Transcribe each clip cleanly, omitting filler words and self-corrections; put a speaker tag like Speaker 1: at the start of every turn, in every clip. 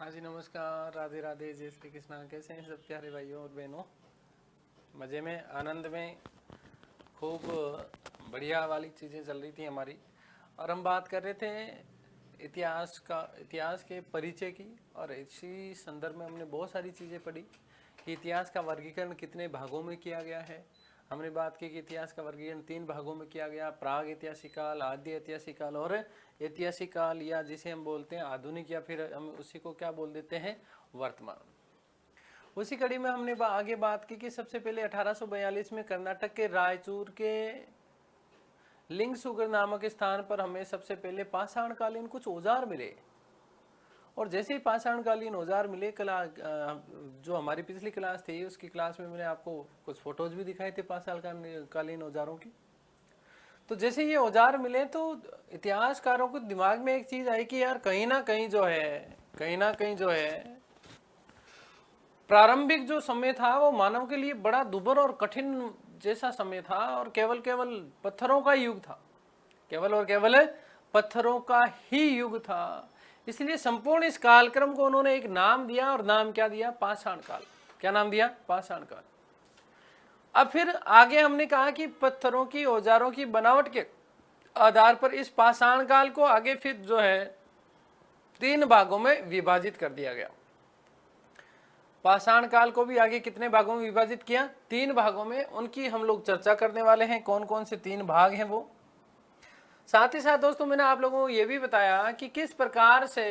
Speaker 1: हाँ जी, नमस्कार, राधे राधे, जय श्री कृष्णा। कैसे हैं सब प्यारे भाइयों और बहनों? मज़े में, आनंद में, खूब बढ़िया वाली चीज़ें चल रही थी हमारी। और हम बात कर रहे थे इतिहास के परिचय की। और इसी संदर्भ में हमने बहुत सारी चीज़ें पढ़ी कि इतिहास का वर्गीकरण कितने भागों में किया गया है। हमने बात की कि इतिहास का वर्गीकरण 3 भागों में किया गया: प्राग ऐतिहासिक काल, आद्य ऐतिहासिक काल और ऐतिहासिक काल, या जिसे हम बोलते हैं आधुनिक, या फिर हम उसी को क्या बोल देते हैं, वर्तमान। उसी कड़ी में हमने आगे बात की कि सबसे पहले 1842 में कर्नाटक के रायचूर के लिंगसुगर नामक स्थान पर हमें सबसे पहले पाषाणकालीन कुछ औजार मिले। और जैसे ही पाषाणकालीन औजार मिले, जो हमारी पिछली क्लास थी उसकी क्लास में मैंने आपको कुछ फोटोज भी दिखाए थे पाषाणकालीन औजारों की। तो जैसे ये औजार मिले तो इतिहासकारों को दिमाग में एक चीज आई कि यार कहीं ना कहीं जो है प्रारंभिक जो समय था वो मानव के लिए बड़ा दुर्भर और कठिन जैसा समय था, और केवल पत्थरों का युग था, केवल पत्थरों का ही युग था। इसलिए संपूर्ण इस कालक्रम को उन्होंने एक नाम दिया, और नाम क्या दिया? पाषाण काल। क्या नाम दिया? पाषाण काल। अब फिर आगे हमने कहा कि पत्थरों की, औजारों की बनावट के आधार पर इस पाषाण काल को आगे फिर जो है 3 भागों में विभाजित कर दिया गया। पाषाण काल को भी आगे कितने भागों में विभाजित किया? 3 भागों में। उनकी हम लोग चर्चा करने वाले हैं, कौन कौन से 3 भाग हैं वो। साथ ही साथ दोस्तों मैंने आप लोगों को यह भी बताया कि किस प्रकार से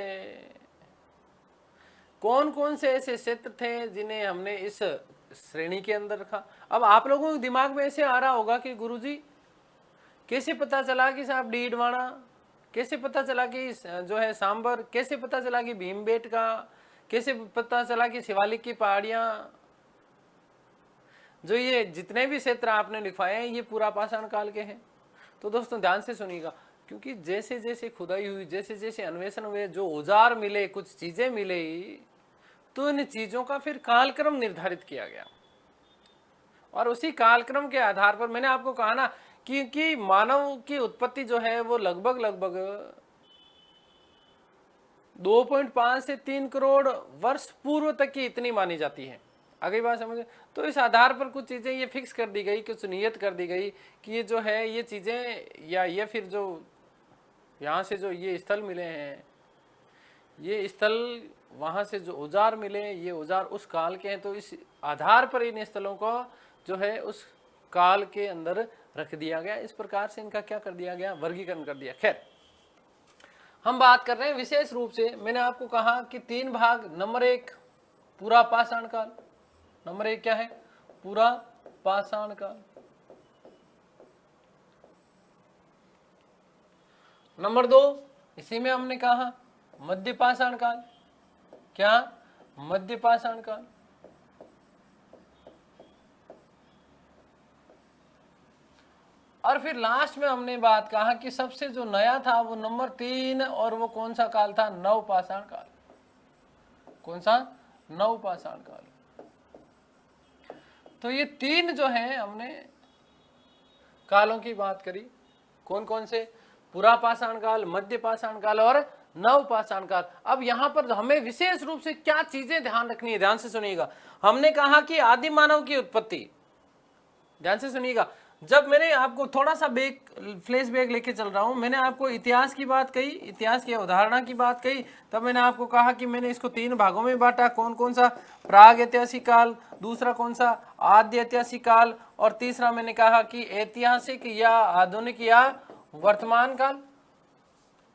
Speaker 1: कौन कौन से ऐसे क्षेत्र थे जिन्हें हमने इस श्रेणी के अंदर रखा। अब आप लोगों के दिमाग में ऐसे आ रहा होगा कि गुरुजी कैसे पता चला कि साहब डीडवाना, कैसे पता चला कि जो है सांबर, कैसे पता चला कि भीमबेटका, कैसे पता चला कि शिवालिक की पहाड़ियां, जो ये जितने भी क्षेत्र आपने लिखवाए हैं ये पूरा पाषाण काल के हैं। तो दोस्तों ध्यान से सुनिएगा, क्योंकि जैसे जैसे खुदाई हुई, जैसे जैसे अन्वेषण हुए, जो औजार मिले, कुछ चीजें मिले, तो इन चीजों का फिर कालक्रम निर्धारित किया गया। और उसी कालक्रम के आधार पर मैंने आपको कहा ना कि मानव की उत्पत्ति जो है वो लगभग 2.5 से 3 करोड़ वर्ष पूर्व तक की इतनी मानी जाती है। अगली बात समझे? तो इस आधार पर कुछ चीजें ये फिक्स कर दी गई, कुछ नियत कर दी गई कि ये जो है ये चीजें, या ये फिर जो यहाँ से जो ये स्थल मिले हैं, ये स्थल वहां से जो औजार मिले, ये औजार उस काल के हैं। तो इस आधार पर इन स्थलों को जो है उस काल के अंदर रख दिया गया। इस प्रकार से इनका क्या कर दिया गया? वर्गीकरण कर दिया। खैर, हम बात कर रहे हैं विशेष रूप से, मैंने आपको कहा कि 3 भाग। नंबर 1 पूरा पाषाण काल। नंबर 1 क्या है? पूरा पाषाण काल। नंबर 2 इसी में हमने कहा मध्य पाषाण काल। क्या? मध्य पाषाण काल। और फिर लास्ट में हमने बात कहा कि सबसे जो नया था वो नंबर 3, और वो कौन सा काल था? नवपाषाण काल। कौन सा? नवपाषाण काल। तो ये 3 जो है हमने कालों की बात करी। कौन कौन से? पूरा पाषाण काल, मध्य पाषाण काल और नवपाषाण काल। अब यहां पर हमें विशेष रूप से क्या चीजें ध्यान रखनी है, ध्यान से सुनिएगा। हमने कहा कि आदि मानव की उत्पत्ति, ध्यान से सुनिएगा। जब मैंने आपको थोड़ा सा फ्लैशबैक लेके चल रहा हूं, मैंने आपको इतिहास की बात कही, इतिहास की अवधारणा की बात कही, तब मैंने आपको कहा कि मैंने इसको 3 भागों में बांटा। कौन कौन सा? प्राग ऐतिहासिक काल, दूसरा कौन सा? आद्य ऐतिहासिक काल, और तीसरा मैंने कहा कि ऐतिहासिक या आधुनिक या वर्तमान काल।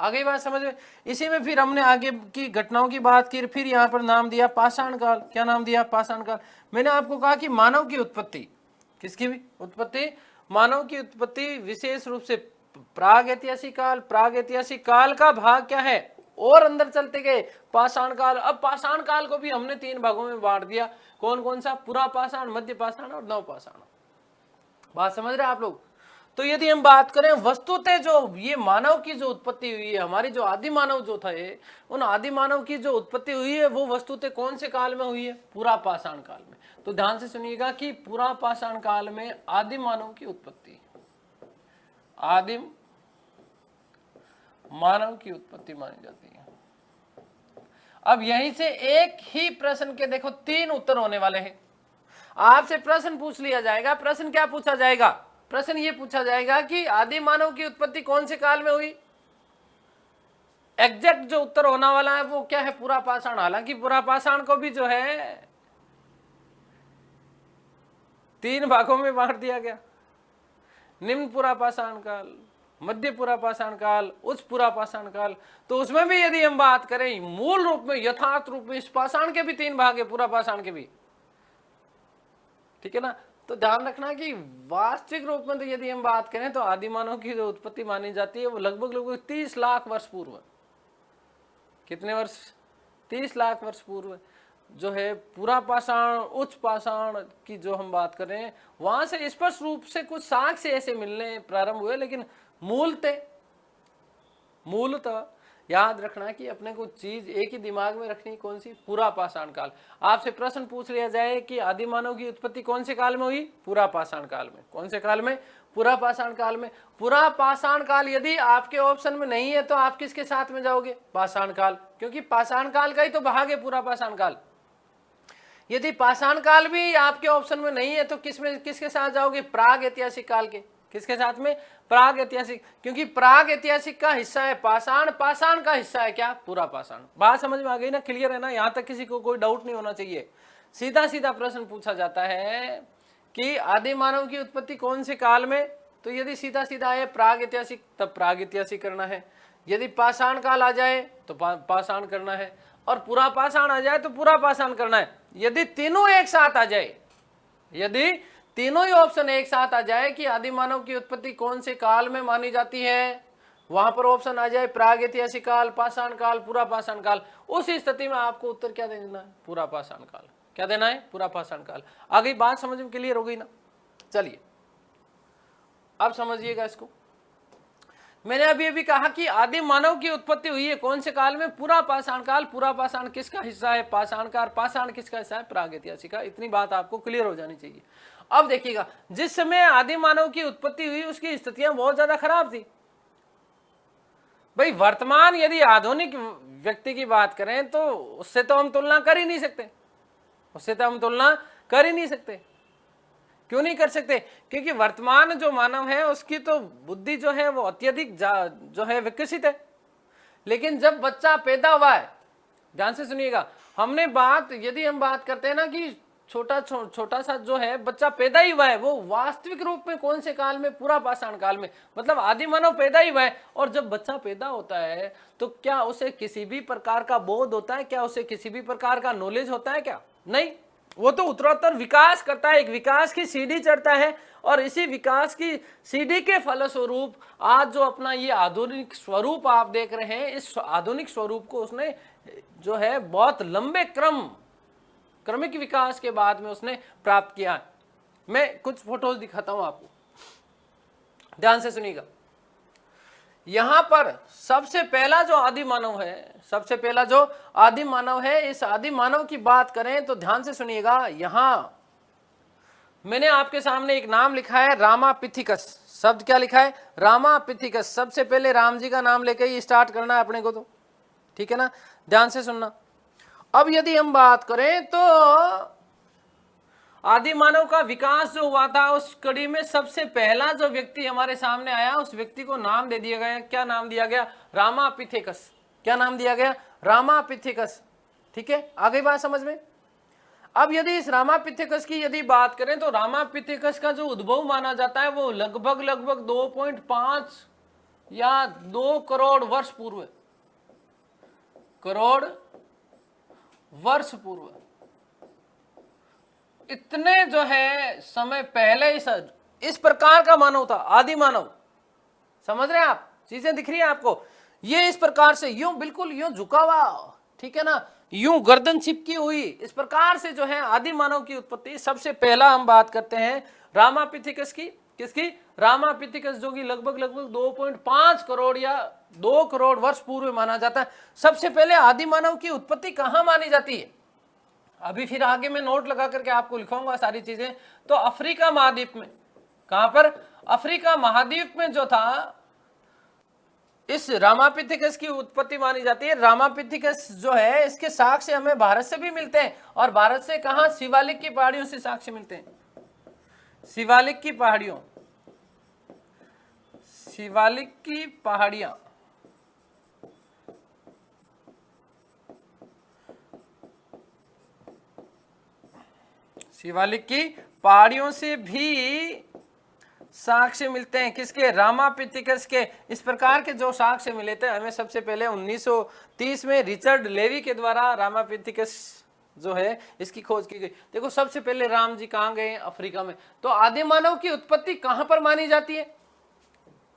Speaker 1: आगे बात समझ में? इसी में फिर हमने आगे की घटनाओं की बात की, फिर यहाँ पर नाम दिया पाषाण काल। क्या नाम दिया? पाषाण काल। मैंने आपको कहा कि मानव की उत्पत्ति, किसकी भी उत्पत्ति? मानव की उत्पत्ति विशेष रूप से प्राग ऐतिहासिक काल। प्राग ऐतिहासिक काल का भाग क्या है? और अंदर चलते गए पाषाण काल। अब पाषाण काल को भी हमने 3 भागों में बांट दिया। कौन कौन सा? पूरा पाषाण, मध्य पाषाण और नवपाषाण। बात समझ रहे हैं आप लोग? तो यदि हम बात करें वस्तुतः जो ये मानव की जो उत्पत्ति हुई है, हमारी जो आदि मानव जो था, ये उन आदि मानव की जो उत्पत्ति हुई है वो वस्तुतः कौन से काल में हुई है? पूरा पाषाण काल में। तो ध्यान से सुनिएगा कि पूरा पाषाण काल में आदि मानव की उत्पत्ति, आदिम मानव की उत्पत्ति मानी जाती है। अब यहीं से एक ही प्रश्न के देखो 3 उत्तर होने वाले हैं। आपसे प्रश्न पूछ लिया जाएगा। प्रश्न क्या पूछा जाएगा? प्रश्न ये पूछा जाएगा कि आदि मानव की उत्पत्ति कौन से काल में हुई। एग्जैक्ट जो उत्तर होने वाला है वो क्या है? पूरा पाषाण। हालांकि पूरा पाषाण को भी जो है 3 भागों में बांट दिया गया। निम्न पूरा पाषाण काल, मध्य पूरा पाषाण काल, उच्च पूरा पाषाण काल। तो उसमें भी यदि हम बात करें मूल रूप में, यथार्थ रूप में, इस पाषाण के भी 3 भाग है, पूरा पाषाण के भी, ठीक है ना। तो ध्यान रखना कि वास्तविक रूप में तो यदि हम बात करें तो आदि मानव की जो उत्पत्ति मानी जाती है वो लगभग 30 लाख वर्ष पूर्व। कितने वर्ष? 30 लाख वर्ष पूर्व जो है पूरा पाषाण, उच्च पाषाण की जो हम बात कर रहे हैं, वहां से स्पष्ट रूप से कुछ साक्ष्य ऐसे मिलने प्रारंभ हुए। लेकिन मूलतः याद रखना कि अपने को चीज एक ही दिमाग में रखनी, कौन सी? पूरा पाषाण काल। आपसे प्रश्न पूछ लिया जाए कि आदि मानव की उत्पत्ति कौन से काल में हुई? पूरा पाषाण काल में। कौन से काल में? पूरा पाषाण काल में। पूरा पाषाण काल यदि आपके ऑप्शन में नहीं है तो आप किसके साथ में जाओगे? पाषाण काल, क्योंकि पाषाण काल का ही तो भाग है पूरा पाषाण काल। यदि पाषाण काल भी आपके ऑप्शन में नहीं है तो किसके साथ जाओगे? प्राग ऐतिहासिक काल के। किसके साथ में? प्राग ऐतिहासिक, क्योंकि प्राग ऐतिहासिक का हिस्सा है पाषाण, पाषाण का हिस्सा है क्या? पूरा पाषाण। बात समझ में आ गई ना? क्लियर है ना? यहां तक किसी को कोई डाउट नहीं होना चाहिए। सीधा सीधा प्रश्न पूछा जाता है कि आदि मानव की उत्पत्ति कौन से काल में? तो यदि सीधा सीधा है प्राग ऐतिहासिक, तब प्राग ऐतिहासिक करना है। यदि पाषाण काल आ जाए तो पाषाण करना है, और पूरा पाषाण आ जाए तो पूरा पाषाण करना है। यदि तीनों एक साथ आ जाए, यदि तीनों ही ऑप्शन एक साथ आ जाए कि आदि मानव की उत्पत्ति कौन से काल में मानी जाती है, वहां पर ऑप्शन आ जाए प्राग ऐतिहासिक काल, पाषाण काल, पूरा पाषाण काल, उस स्थिति में आपको उत्तर क्या देना है? पूरा पाषाण काल। क्या देना है? पूरा पाषाण काल। आ गई बात समझ में? क्लियर हो गई ना? चलिए अब समझिएगा इसको। मैंने अभी कहा कि आदि मानव की उत्पत्ति हुई है कौन से काल में? पूरा पाषाण काल। पूरा पाषाण किसका हिस्सा है? पाषाण का। पाषाण किसका हिस्सा है? प्राग ऐतिहासिक का। इतनी बात आपको क्लियर हो जानी चाहिए। अब देखिएगा, जिस समय आदि मानव की उत्पत्ति हुई उसकी स्थितियां बहुत ज्यादा खराब थी भाई। वर्तमान यदि आधुनिक व्यक्ति की बात करें तो उससे तो हम तुलना कर ही नहीं सकते। उससे तो हम तुलना कर ही नहीं सकते। क्यों नहीं कर सकते? क्योंकि वर्तमान जो मानव है उसकी तो बुद्धि जो है वो अत्यधिक जो है विकसित है। लेकिन जब बच्चा पैदा हुआ है, ध्यान से सुनिएगा, हमने बात, यदि हम बात करते हैं ना कि छोटा सा जो है बच्चा पैदा ही हुआ है, वो वास्तविक रूप में कौन से काल में? पूरा पाषाण काल में। मतलब आदि मानव पैदा ही हुआ है, और जब बच्चा पैदा होता है तो क्या उसे किसी भी प्रकार का बोध होता है? क्या उसे किसी भी प्रकार का नॉलेज होता है? क्या नहीं। वो तो उत्तरोत्तर विकास करता है, एक विकास की सीढ़ी चढ़ता है, और इसी विकास की सीढ़ी के फलस्वरूप आज जो अपना ये आधुनिक स्वरूप आप देख रहे हैं, इस आधुनिक स्वरूप को उसने जो है बहुत लंबे क्रमिक विकास के बाद में उसने प्राप्त किया। मैं कुछ फोटोज दिखाता हूं आपको, ध्यान से सुनिएगा। यहां पर सबसे पहला जो आदि मानव है, सबसे पहला जो आदि मानव है, इस आदि मानव की बात करें तो ध्यान से सुनिएगा। यहां मैंने आपके सामने एक नाम लिखा है, रामापिथिकस। शब्द क्या लिखा है? रामापिथिकस। सबसे पहले राम जी का नाम लेके ही स्टार्ट करना है अपने को, तो ठीक है ना? ध्यान से सुनना। अब यदि हम बात करें तो आदि मानव का विकास जो हुआ था उस कड़ी में सबसे पहला जो व्यक्ति हमारे सामने आया, उस व्यक्ति को नाम दे दिया गया। क्या नाम दिया गया? रामापिथिकस। क्या नाम दिया गया? रामापिथिकस। ठीक है, आ गई बात समझ में? अब यदि इस रामापिथिकस की यदि बात करें तो रामापिथिकस का जो उद्भव माना जाता है वो लगभग 2.5 या 2 करोड़ वर्ष पूर्व, करोड़ वर्ष पूर्व, इतने जो है समय पहले इस प्रकार का मानव था, आदि मानव। समझ रहे हैं आप? चीजें दिख रही है आपको? ये इस प्रकार से यूं बिल्कुल यूं झुका हुआ, ठीक है ना, यूं गर्दन चिपकी हुई, इस प्रकार से जो है आदि मानव की उत्पत्ति। सबसे पहला हम बात करते हैं रामापिथिकस की। किसकी? रामापिथिकस, जो कि लगभग 2.5 करोड़ या 2 करोड़ वर्ष पूर्व माना जाता है। सबसे पहले आदि मानव की उत्पत्ति कहां मानी जाती है? अभी फिर आगे मैं नोट लगा करके आपको लिखूंगा सारी चीजें। तो अफ्रीका महाद्वीप में। कहां पर? अफ्रीका महाद्वीप में जो था इस रामापिथिकस की उत्पत्ति मानी जाती है। रामापिथिकस जो है इसके साक्ष्य हमें भारत से भी मिलते हैं, और भारत से कहां, शिवालिक की पहाड़ियों से साक्ष्य मिलते हैं। शिवालिक की पहाड़ियों, शिवालिक की पहाड़ियां, शिवालिक की पहाड़ियों से भी साक्ष्य मिलते हैं। किसके, रामापिथिकस के। इस प्रकार के जो साक्ष्य मिले थे हमें सबसे पहले 1930 में रिचर्ड लेवी के द्वारा रामापिथिकस जो है इसकी खोज की गई। देखो सबसे पहले राम जी कहाँ गए, अफ्रीका में। तो आदि मानव की उत्पत्ति कहां पर मानी जाती है,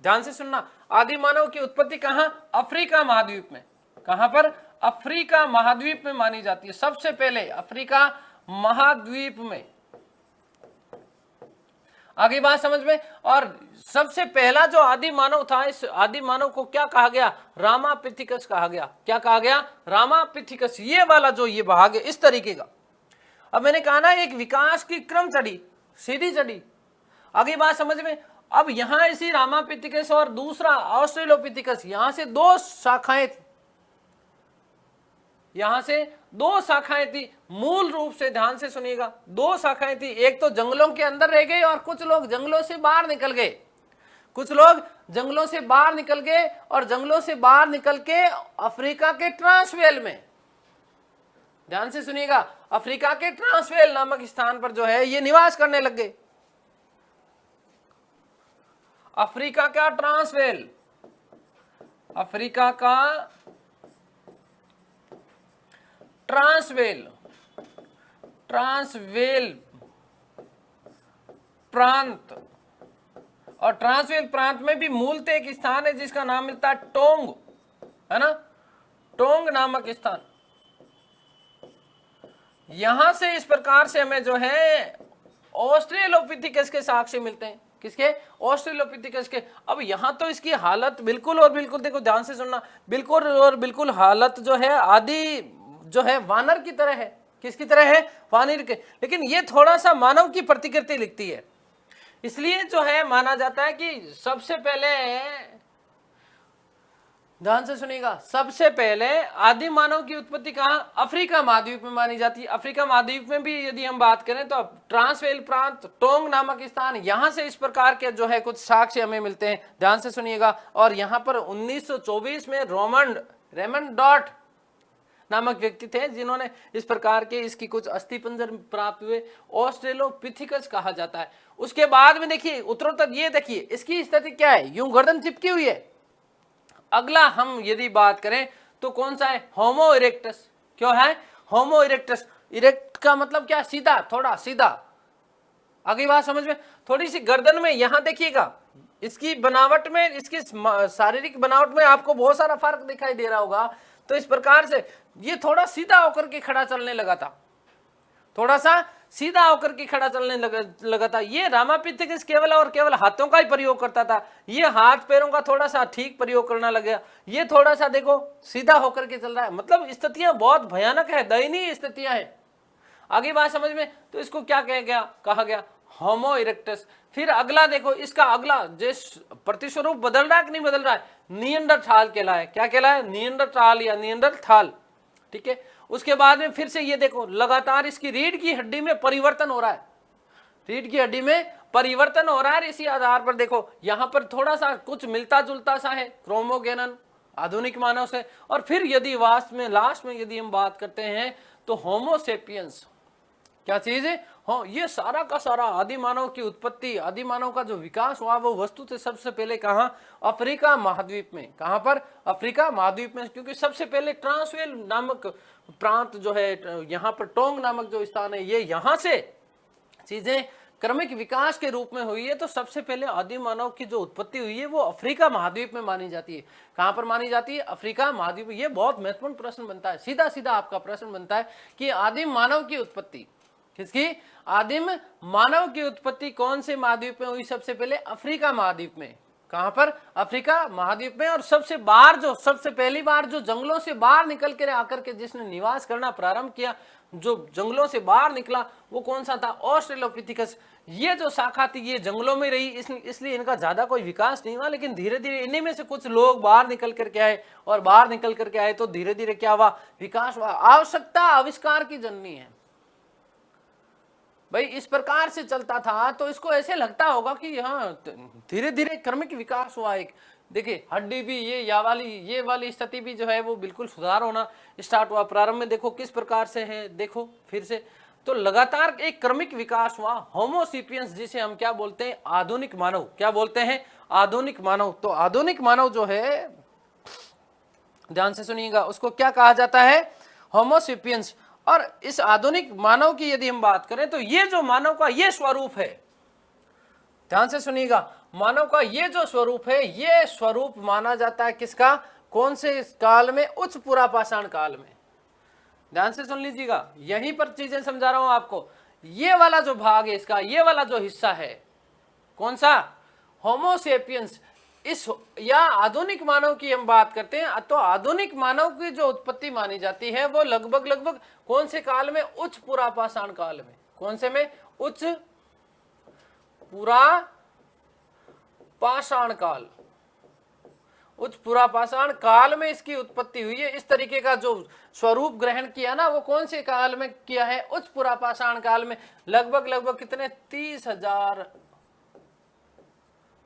Speaker 1: ध्यान से सुनना। आदि मानव की उत्पत्ति कहां, अफ्रीका महाद्वीप में। कहां पर, अफ्रीका महाद्वीप में मानी जाती है। सबसे पहले अफ्रीका महाद्वीप में। आगे बात समझ में। और सबसे पहला जो आदि मानव था, इस आदि मानव को क्या कहा गया, रामापिथिकस कहा गया। क्या कहा गया, रामापिथिकस। ये वाला जो ये भाग है इस तरीके का। अब मैंने कहा ना एक विकास की क्रम चढ़ी, सीधी चढ़ी। आगे बात समझ में। अब यहां इसी रामापिथिकस और दूसरा ऑस्ट्रेलोपिथिकस, यहां से दो शाखाएं थी, यहां से दो शाखाएं थी। मूल रूप से ध्यान से सुनिएगा, दो शाखाएं थी। एक तो जंगलों के अंदर रह गई और कुछ लोग जंगलों से बाहर निकल गए। कुछ लोग जंगलों से बाहर निकल गए और जंगलों से बाहर निकल के अफ्रीका के ट्रांसवेल में, ध्यान से सुनिएगा, अफ्रीका के ट्रांसवेल नामक स्थान पर जो है ये निवास करने लग गए। अफ्रीका का ट्रांसवेल, अफ्रीका का ट्रांसवेल, ट्रांसवेल प्रांत। और ट्रांसवेल प्रांत में भी मूलतः एक स्थान है जिसका नाम मिलता है टोंग, है ना, टोंग नामक स्थान। यहां से इस प्रकार से हमें जो है ऑस्ट्रेलोपिथिकस के साक्ष्य मिलते हैं। किसके, ऑस्ट्रेलोपिथिकस के। अब यहां तो इसकी हालत बिल्कुल और बिल्कुल, देखो ध्यान से सुनना, बिल्कुल और बिल्कुल हालत जो है आदि जो है वानर की तरह है। किसकी तरह है, वानर के। लेकिन ये थोड़ा सा मानव की प्रतिकृति लिखती है, इसलिए जो है माना जाता है कि सबसे पहले, ध्यान से सुनिएगा, सबसे पहले आदि मानव की उत्पत्ति कहां, अफ्रीका महाद्वीप में मानी जाती है। अफ्रीका महाद्वीप में भी यदि हम बात करें तो ट्रांसवेल प्रांत, टोंग नामक स्थान, यहां से इस प्रकार के जो है कुछ साक्ष्य हमें मिलते हैं। ध्यान से सुनिएगा। और यहां पर 1924 में रेमंड डॉट नामक व्यक्ति थे जिन्होंने इस प्रकार के इसकी कुछ अस्थिपंजर प्राप्त हुए। ऑस्ट्रेलोपिथिकस कहा जाता है। उसके बाद में देखिए उत्तरोत्तर, ये देखिए इसकी स्थिति क्या है, यूं गर्दन चिपकी हुई है। अगला हम यदि बात करें तो कौन सा है, होमो इरेक्टस। क्यों है होमो इरेक्टस, इरेक्ट का मतलब क्या, सीधा, थोड़ा सीधा। आगे बात समझ में। थोड़ी सी गर्दन में यहां देखिएगा, इसकी बनावट में, इसकी शारीरिक बनावट में आपको बहुत सारा फर्क दिखाई दे रहा होगा। तो इस प्रकार से ये थोड़ा सीधा होकर के खड़ा चलने लगा था, थोड़ा सा सीधा होकर के खड़ा चलने लगा था। ये रामापिथिकस केवल और केवल हाथों का ही प्रयोग करता था। ये हाथ पैरों का थोड़ा सा ठीक प्रयोग करना लग गया। ये थोड़ा सा देखो सीधा होकर के चल रहा है। मतलब स्थितियां बहुत भयानक है, दयनीय स्थितियां हैं। आगे बात समझ में। तो इसको क्या कहा गया, होमो इरेक्टस। फिर अगला देखो, इसका अगला जिस प्रतिस्वरूप बदल रहा है कि नहीं बदल रहा है, निएंडरथाल कहलाए। क्या कहलाए, निएंडरथाल या निएंडरथाल। ठीक है। उसके बाद में फिर से ये देखो लगातार इसकी रीढ़ की हड्डी में परिवर्तन हो रहा है, रीढ़ की हड्डी में परिवर्तन हो रहा है। इसी आधार पर देखो यहां पर थोड़ा सा कुछ मिलता जुलता सा है क्रोमोगेनन आधुनिक मानव से। और फिर यदि वास्तव में लास्ट में यदि हम बात करते हैं तो होमोसेपियंस, क्या चीज है, हाँ, ये सारा का सारा आदि मानव की उत्पत्ति, आदि मानव का जो विकास हुआ वो वस्तु से सबसे पहले कहां, अफ्रीका महाद्वीप में। कहां पर, अफ्रीका महाद्वीप में। क्योंकि सबसे पहले ट्रांसवेल नामक प्रांत जो है, यहाँ पर टोंग नामक जो स्थान है, ये यहां से चीजें क्रमिक विकास के रूप में हुई है। तो सबसे पहले आदि मानव की जो उत्पत्ति हुई है वो अफ्रीका महाद्वीप में मानी जाती है। कहां पर मानी जाती है, अफ्रीका महाद्वीप। ये बहुत महत्वपूर्ण प्रश्न बनता है, सीधा सीधा आपका प्रश्न बनता है कि आदिम मानव की उत्पत्ति, किसकी, आदिम मानव की उत्पत्ति कौन से महाद्वीप में हुई, सबसे पहले अफ्रीका महाद्वीप में। कहां पर, अफ्रीका महाद्वीप में। और सबसे पहली बार जो जंगलों से बाहर निकल कर आकर के जिसने निवास करना प्रारंभ किया, जो जंगलों से बाहर निकला, वो कौन सा था, ऑस्ट्रेलोपिथिकस। ये जो शाखा थी ये जंगलों में रही, इसलिए इनका ज्यादा कोई विकास नहीं हुआ, लेकिन धीरे धीरे इन्हीं में से कुछ लोग बाहर निकल करके आए, और बाहर निकल करके आए तो धीरे धीरे क्या हुआ, विकास हुआ। आवश्यकता आविष्कार की जननी है भाई, इस प्रकार से चलता था तो इसको ऐसे लगता होगा कि हाँ धीरे धीरे क्रमिक विकास हुआ। एक देखिए हड्डी भी ये वाली स्थिति भी जो है वो बिल्कुल सुधार होना स्टार्ट हुआ। प्रारंभ में देखो किस प्रकार से है, देखो फिर से तो लगातार एक क्रमिक विकास हुआ। होमोसेपियंस जिसे हम क्या बोलते हैं, आधुनिक मानव, क्या बोलते हैं, आधुनिक मानव। तो आधुनिक मानव जो है, ध्यान से सुनिएगा, उसको क्या कहा जाता है, होमोसेपियंस। और इस आधुनिक मानव की यदि हम बात करें तो ये जो मानव का ये स्वरूप है, ध्यान से सुनिएगा, मानव का ये जो स्वरूप है, ये स्वरूप माना जाता है किसका, कौन से काल में, उच्च पुरापाषाण काल में। ध्यान से सुन लीजिएगा, यहीं पर चीजें समझा रहा हूं आपको। ये वाला जो भाग है इसका, ये वाला जो हिस्सा है, कौन सा, होमोसेपियंस, इस या आधुनिक मानव की हम बात करते हैं तो आधुनिक मानव की जो उत्पत्ति मानी जाती है वो लगभग कौन से काल में, उच्च पुरापाषाण काल में। कौन से में, उच्च पुरापाषाण काल, उच्च पुरापाषाण काल में इसकी उत्पत्ति हुई है। इस तरीके का जो स्वरूप ग्रहण किया ना वो कौन से काल में किया है, उच्च पुरापाषाण काल में। लगभग कितने, 30,000,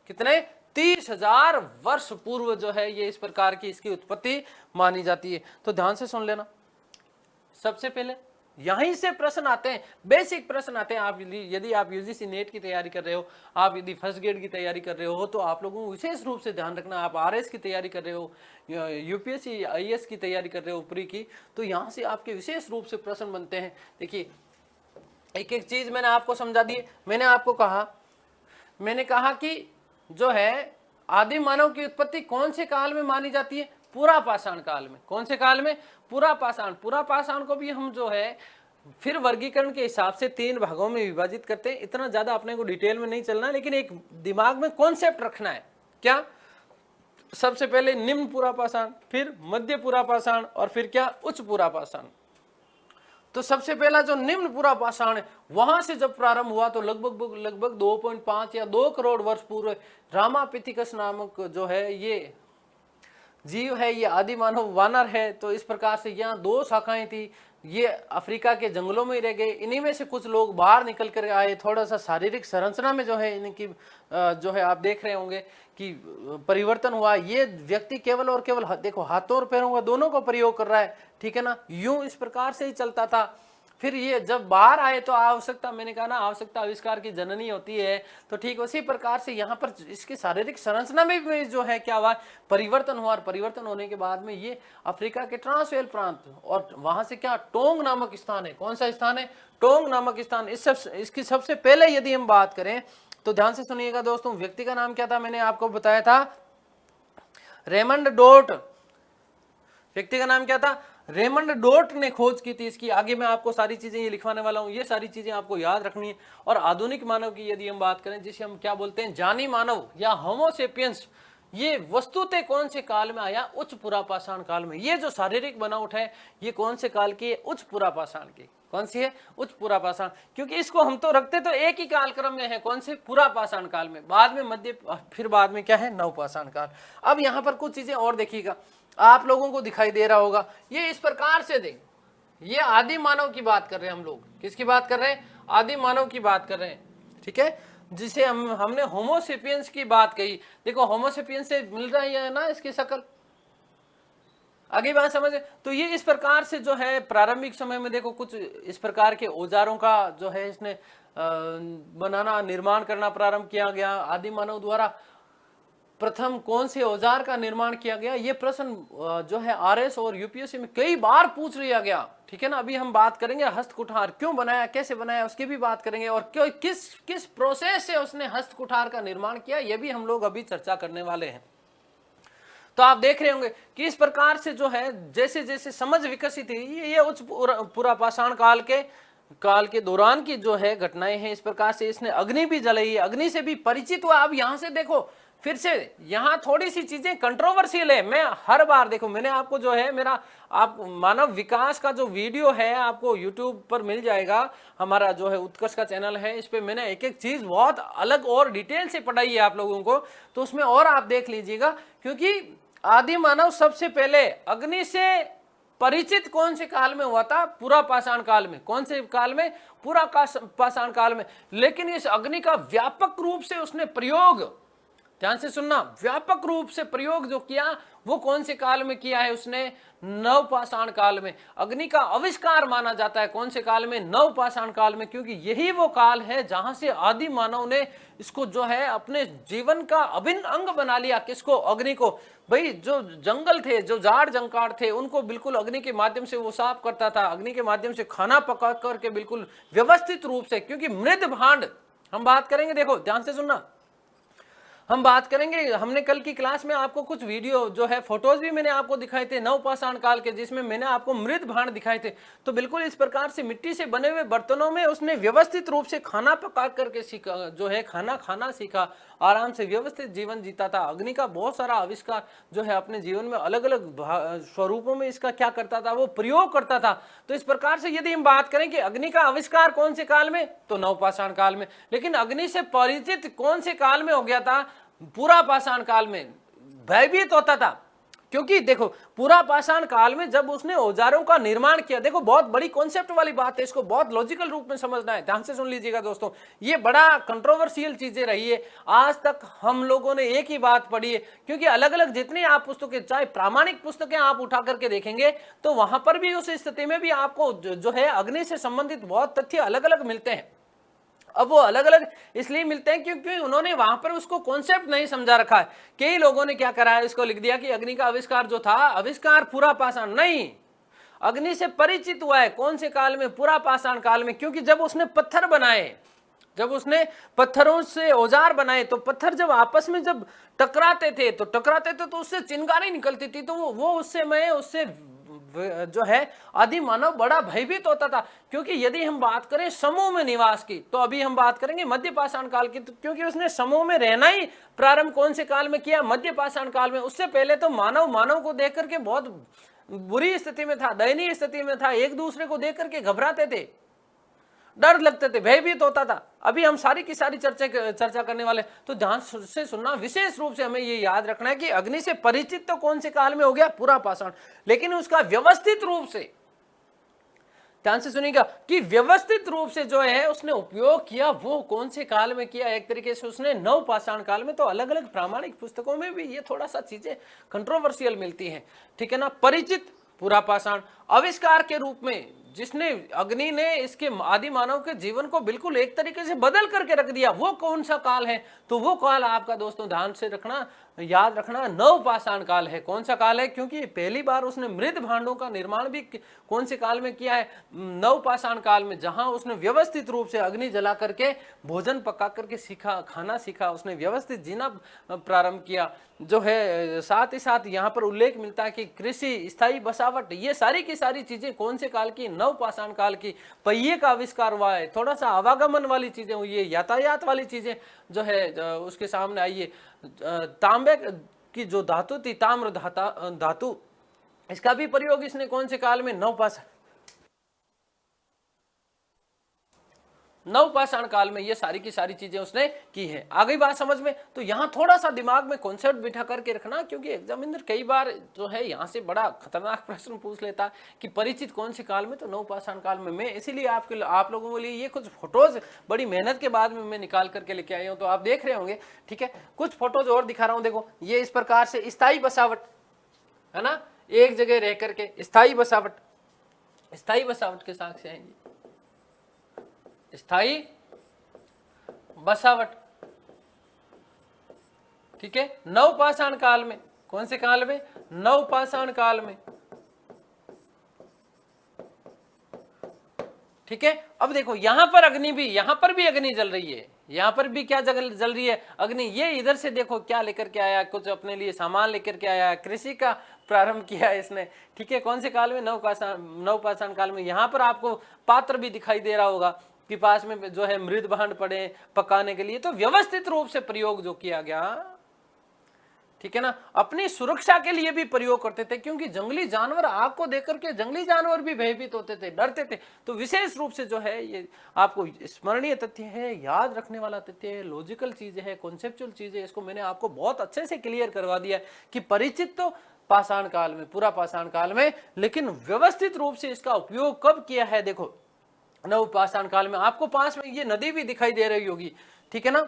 Speaker 1: कितने, 30,000 वर्ष पूर्व जो है ये इस प्रकार की इसकी उत्पत्ति मानी जाती है। तो ध्यान से सुन लेना, सबसे पहले यहीं से प्रश्न आते हैं, बेसिक प्रश्न आते हैं। आप यदि आप यूजीसी नेट की तैयारी कर रहे हो, आप यदि फर्स्ट ग्रेड की तैयारी कर रहे हो, तो आप लोगों को विशेष रूप से ध्यान रखना, आप आरएस की तैयारी कर रहे हो, यूपीएससी आईएएस की तैयारी कर रहे हो ऊपरी की, तो यहाँ से आपके विशेष रूप से प्रश्न बनते हैं। देखिए एक एक चीज मैंने आपको समझा दी। मैंने आपको कहा कि जो है आदिम मानव की उत्पत्ति कौन से काल में मानी जाती है, पुरापाषाण काल में। कौन से काल में, पुरापाषाण को भी हम जो है फिर वर्गीकरण के हिसाब से 3 भागों में विभाजित करते हैं। इतना ज्यादा अपने को डिटेल में नहीं चलना, लेकिन एक दिमाग में कॉन्सेप्ट रखना है। क्या, सबसे पहले निम्न पुरापाषाण, फिर मध्य पुरापाषाण, और फिर क्या, उच्च पुरापाषाण। तो सबसे पहला जो निम्न पुरापाषाण है, वहां से जब प्रारंभ हुआ तो लगभग 2.5 या 2 करोड़ वर्ष पूर्व रामापिथिकस नामक जो है ये जीव है, ये आदि मानव वानर है। तो इस प्रकार से यहाँ 2 शाखाएं थी, ये अफ्रीका के जंगलों में ही रह गए। इन्हीं में से कुछ लोग बाहर निकल कर आए। थोड़ा सा शारीरिक संरचना में जो है इनकी जो है आप देख रहे होंगे कि परिवर्तन हुआ। ये व्यक्ति केवल और केवल देखो हाथों और पैरों का दोनों को प्रयोग कर रहा है, ठीक है ना, यूं इस प्रकार से ही चलता था। फिर ये जब बाहर आए तो आवश्यकता, मैंने कहा ना आवश्यकता आविष्कार की जननी होती है, तो ठीक उसी प्रकार से यहाँ पर इसकी शारीरिक संरचना में भी जो है क्या हुआ, परिवर्तन हुआ। और परिवर्तन होने के बाद में ये अफ्रीका के ट्रांसवेल प्रांत और वहां से क्या, टोंग नामक स्थान है। कौन सा स्थान है, टोंग नामक स्थान। इसकी सबसे पहले यदि हम बात करें तो ध्यान से सुनिएगा दोस्तों, व्यक्ति का नाम क्या था, मैंने आपको बताया था रेमंड डॉट। व्यक्ति का नाम क्या था, रेमंड डॉट ने खोज की थी इसकी। आगे मैं आपको सारी चीजें ये लिखवाने वाला हूं, ये सारी चीजें आपको याद रखनी है। और आधुनिक मानव की यदि हम बात करें, जिसे हम क्या बोलते हैं, जानी मानव या होमोसेपियंस, ये वस्तुतः कौन से काल में आया, उच्च पुरापाषाण काल में। ये जो शारीरिक बनावट है ये कौन से काल की है, उच्च पुरापाषाण की। कौन सी है, उच्च पुरापाषाण। क्योंकि इसको हम तो रखते तो एक ही कालक्रम में है, कौन से, पुरापाषाण काल में, बाद में मध्य, फिर बाद में क्या है, नवपाषाण काल। अब यहाँ पर कुछ चीजें और देखिएगा, आप लोगों को दिखाई दे रहा होगा, ये इस प्रकार से देख, ये आदि मानव की बात कर रहे हैं हम लोग। किसकी बात कर रहे हैं, आदि मानव की बात कर रहे हैं, ठीक है, जिसे हमने होमोसेपियंस की बात कही। देखो होमोसेपियंस से मिल रहा है ना इसकी शक्ल, आगे बात समझे। तो ये इस प्रकार से जो है प्रारंभिक समय में देखो कुछ इस प्रकार के औजारों का जो है इसने बनाना, निर्माण करना प्रारंभ किया गया आदि मानव द्वारा। प्रथम कौन से औजार का निर्माण किया गया, ये प्रश्न जो है आरएस और यूपीएससी में कई बार पूछ लिया गया, ठीक है ना। अभी हम बात करेंगे हस्त कुठार क्यों बनाया, कैसे बनाया, उसकी भी बात करेंगे, और किस प्रोसेस से उसने हस्त कुठार का निर्माण किया, ये भी हम लोग अभी चर्चा करने वाले हैं। तो आप देख रहे होंगे कि इस प्रकार से जो है जैसे जैसे समझ विकसित हुई, ये उच्च पुरापाषाण काल के दौरान की जो है घटनाएं हैं। इस प्रकार से इसने अग्नि भी जलाई, अग्नि से भी परिचित हुआ। अब यहां से देखो फिर से यहाँ थोड़ी सी चीजें कंट्रोवर्शियल है। मैं हर बार देखो, मैंने आपको जो है मेरा आप मानव विकास का जो वीडियो है आपको YouTube पर मिल जाएगा, हमारा जो है उत्कर्ष का चैनल है, इस पे मैंने एक एक चीज बहुत अलग और डिटेल से पढ़ाई है आप लोगों को, तो उसमें और आप देख लीजिएगा। क्योंकि आदि मानव सबसे पहले अग्नि से परिचित कौन से काल में हुआ था? पूरा पाषाण काल में। कौन से काल में? पूरा पाषाण काल में। लेकिन इस अग्नि का व्यापक रूप से उसने प्रयोग, ध्यान से सुनना, व्यापक रूप से प्रयोग जो किया वो कौन से काल में किया है? उसने नवपाषाण काल में। अग्नि का आविष्कार माना जाता है कौन से काल में? नवपाषाण काल में, क्योंकि यही वो काल है जहां से आदि मानव ने इसको जो है अपने जीवन का अभिन्न अंग बना लिया। किसको? अग्नि को। भाई जो जंगल थे, जो झाड़ जंकार थे, उनको बिल्कुल अग्नि के माध्यम से वो साफ करता था, अग्नि के माध्यम से खाना पका करके बिल्कुल व्यवस्थित रूप से। क्योंकि मृद भांड हम बात करेंगे, देखो ध्यान से सुनना, हम बात करेंगे, हमने कल की क्लास में आपको कुछ वीडियो जो है फोटोज भी मैंने आपको दिखाए थे नवपाषाण काल के, जिसमें मैंने आपको मृद भांड दिखाए थे। तो बिल्कुल इस प्रकार से मिट्टी से बने हुए बर्तनों में उसने व्यवस्थित रूप से खाना पका करके सीखा, जो है खाना खाना सीखा, आराम से व्यवस्थित जीवन जीता था। अग्नि का बहुत सारा आविष्कार जो है अपने जीवन में अलग अलग स्वरूपों में इसका क्या करता था? वो प्रयोग करता था। तो इस प्रकार से यदि हम बात करें कि अग्नि का आविष्कार कौन से काल में? तो नवपाषाण काल में। लेकिन अग्नि से परिचित कौन से काल में हो गया था? पूरा पाषाण काल में भयभीत होता था। क्योंकि देखो पूरा पाषाण काल में जब उसने औजारों का निर्माण किया, देखो बहुत बड़ी कॉन्सेप्ट वाली बात है, इसको बहुत लॉजिकल रूप में समझना है। ध्यान से सुन लीजिएगा दोस्तों, ये बड़ा कंट्रोवर्शियल चीजें रही है। आज तक हम लोगों ने एक ही बात पढ़ी है, क्योंकि अलग अलग जितनी आप पुस्तकें, चाहे प्रामाणिक पुस्तकें आप उठा करके देखेंगे तो वहां पर भी उस स्थिति में भी आपको जो है अग्नि से संबंधित बहुत तथ्य अलग अलग मिलते हैं। अब वो अलग अलग इसलिए मिलते हैं क्योंकि उन्होंने वहां पर उसको कॉन्सेप्ट नहीं समझा रखा है। कई लोगों ने क्या करा है, इसको लिख दिया कि अग्नि का आविष्कार जो था, आविष्कार पूरा पाषाण नहीं, अग्नि से परिचित हुआ है कौन से काल में? पूरा पाषाण काल में। क्योंकि जब उसने पत्थर बनाए, जब उसने पत्थरों से औजार बनाए, तो पत्थर जब आपस में जब टकराते थे तो उससे चिंगारी निकलती थी। तो वो उससे जो है आदि मानव बड़ा भयभीत होता था। क्योंकि यदि हम बात करें समूह में निवास की, तो अभी हम बात करेंगे मध्य पाषाण काल की, तो क्योंकि उसने समूह में रहना ही प्रारंभ कौन से काल में किया? मध्य पाषाण काल में। उससे पहले तो मानव को देख करके बहुत बुरी स्थिति में था, दयनीय स्थिति में था, एक दूसरे को देख करके घबराते थे, डर लगते थे, भयभीत होता था। अभी हम सारी की सारी चर्चा करने वाले, तो ध्यान से सुनना, विशेष रूप से हमें ये याद रखना है कि अग्नि से परिचित तो कौन से काल में हो गया? पूरा पाषाण। लेकिन उसका व्यवस्थित रूप से, ध्यान से सुनिएगा, कि व्यवस्थित रूप से जो है उसने उपयोग किया वो कौन से काल में किया? एक तरीके से उसने नवपाषाण काल में। तो अलग अलग प्रामाणिक पुस्तकों में भी ये थोड़ा सा चीजें कंट्रोवर्शियल मिलती हैं, ठीक है ना। परिचित पूरा पाषाण, आविष्कार के रूप में जिसने अग्नि ने इसके आदि मानव के जीवन को बिल्कुल एक तरीके से बदल करके रख दिया, वो कौन सा काल है? तो वो काल आपका दोस्तों ध्यान से रखना, याद रखना, नवपाषाण काल है। कौन सा काल है? क्योंकि पहली बार उसने मृद भांडों का निर्माण भी कौन से काल में किया है? नवपाषाण काल में, जहां उसने व्यवस्थित रूप से अग्नि जला करके भोजन पका करके सीखा, खाना सीखा, उसने व्यवस्थित जीना प्रारंभ किया जो है। साथ ही साथ यहाँ पर उल्लेख मिलता है कि कृषि, स्थायी बसावट, ये सारी की सारी चीजें कौन से काल की? नवपाषाण काल की। पहिए का आविष्कार हुआ है, थोड़ा सा आवागमन वाली चीजें हुई है, यातायात वाली चीजें जो है उसके सामने आई है। तांबे की जो धातु थी, ताम्र धातु, इसका भी प्रयोग इसने कौन से काल में? नवपाषाण काल में ये सारी की सारी चीजें उसने की है। आ गई बात समझ में? तो यहाँ थोड़ा सा दिमाग में कॉन्सेप्ट बिठा करके रखना, क्योंकि एग्जामिनर कई बार जो है यहाँ से बड़ा खतरनाक प्रश्न पूछ लेता है कि परिचित कौन से काल में? तो नवपाषाण काल में। मैं इसीलिए आप लोगों के लिए ये कुछ फोटोज बड़ी मेहनत के बाद में मैं निकाल करके लेके आया हूँ, तो आप देख रहे होंगे, ठीक है। कुछ फोटोज और दिखा रहा हूँ, देखो ये इस प्रकार से स्थायी बसावट है ना, एक जगह रह करके स्थायी बसावट के साथ से आएंगे, स्थायी बसावट, ठीक है। नवपाषाण काल में, कौन से काल में? नवपाषाण काल में, ठीक है। अब देखो यहां पर अग्नि भी, यहां पर भी अग्नि जल रही है, यहां पर भी क्या जल रही है? अग्नि। ये इधर से देखो क्या लेकर के आया, कुछ अपने लिए सामान लेकर के आया, कृषि का प्रारंभ किया इसने, ठीक है। कौन से काल में? नवपाषाण काल में। यहां पर आपको पात्र भी दिखाई दे रहा होगा कि पास में जो है मृद भांड पड़े पकाने के लिए। तो व्यवस्थित रूप से प्रयोग जो किया गया ठीक है ना, अपनी सुरक्षा के लिए भी प्रयोग करते थे, क्योंकि जंगली जानवर आग को देख करके जंगली जानवर भी भयभीत होते थे, डरते थे। तो विशेष रूप से जो है ये आपको स्मरणीय तथ्य है, याद रखने वाला तथ्य है, लॉजिकल चीज है, कॉन्सेप्चुअल चीज है। इसको मैंने आपको बहुत अच्छे से क्लियर करवा दिया कि परिचित तो पाषाण काल में, पूरा पाषाण काल में, लेकिन व्यवस्थित रूप से इसका उपयोग कब किया है। देखो नव पाषाण काल में आपको पास में ये नदी भी दिखाई दे रही होगी, ठीक है ना,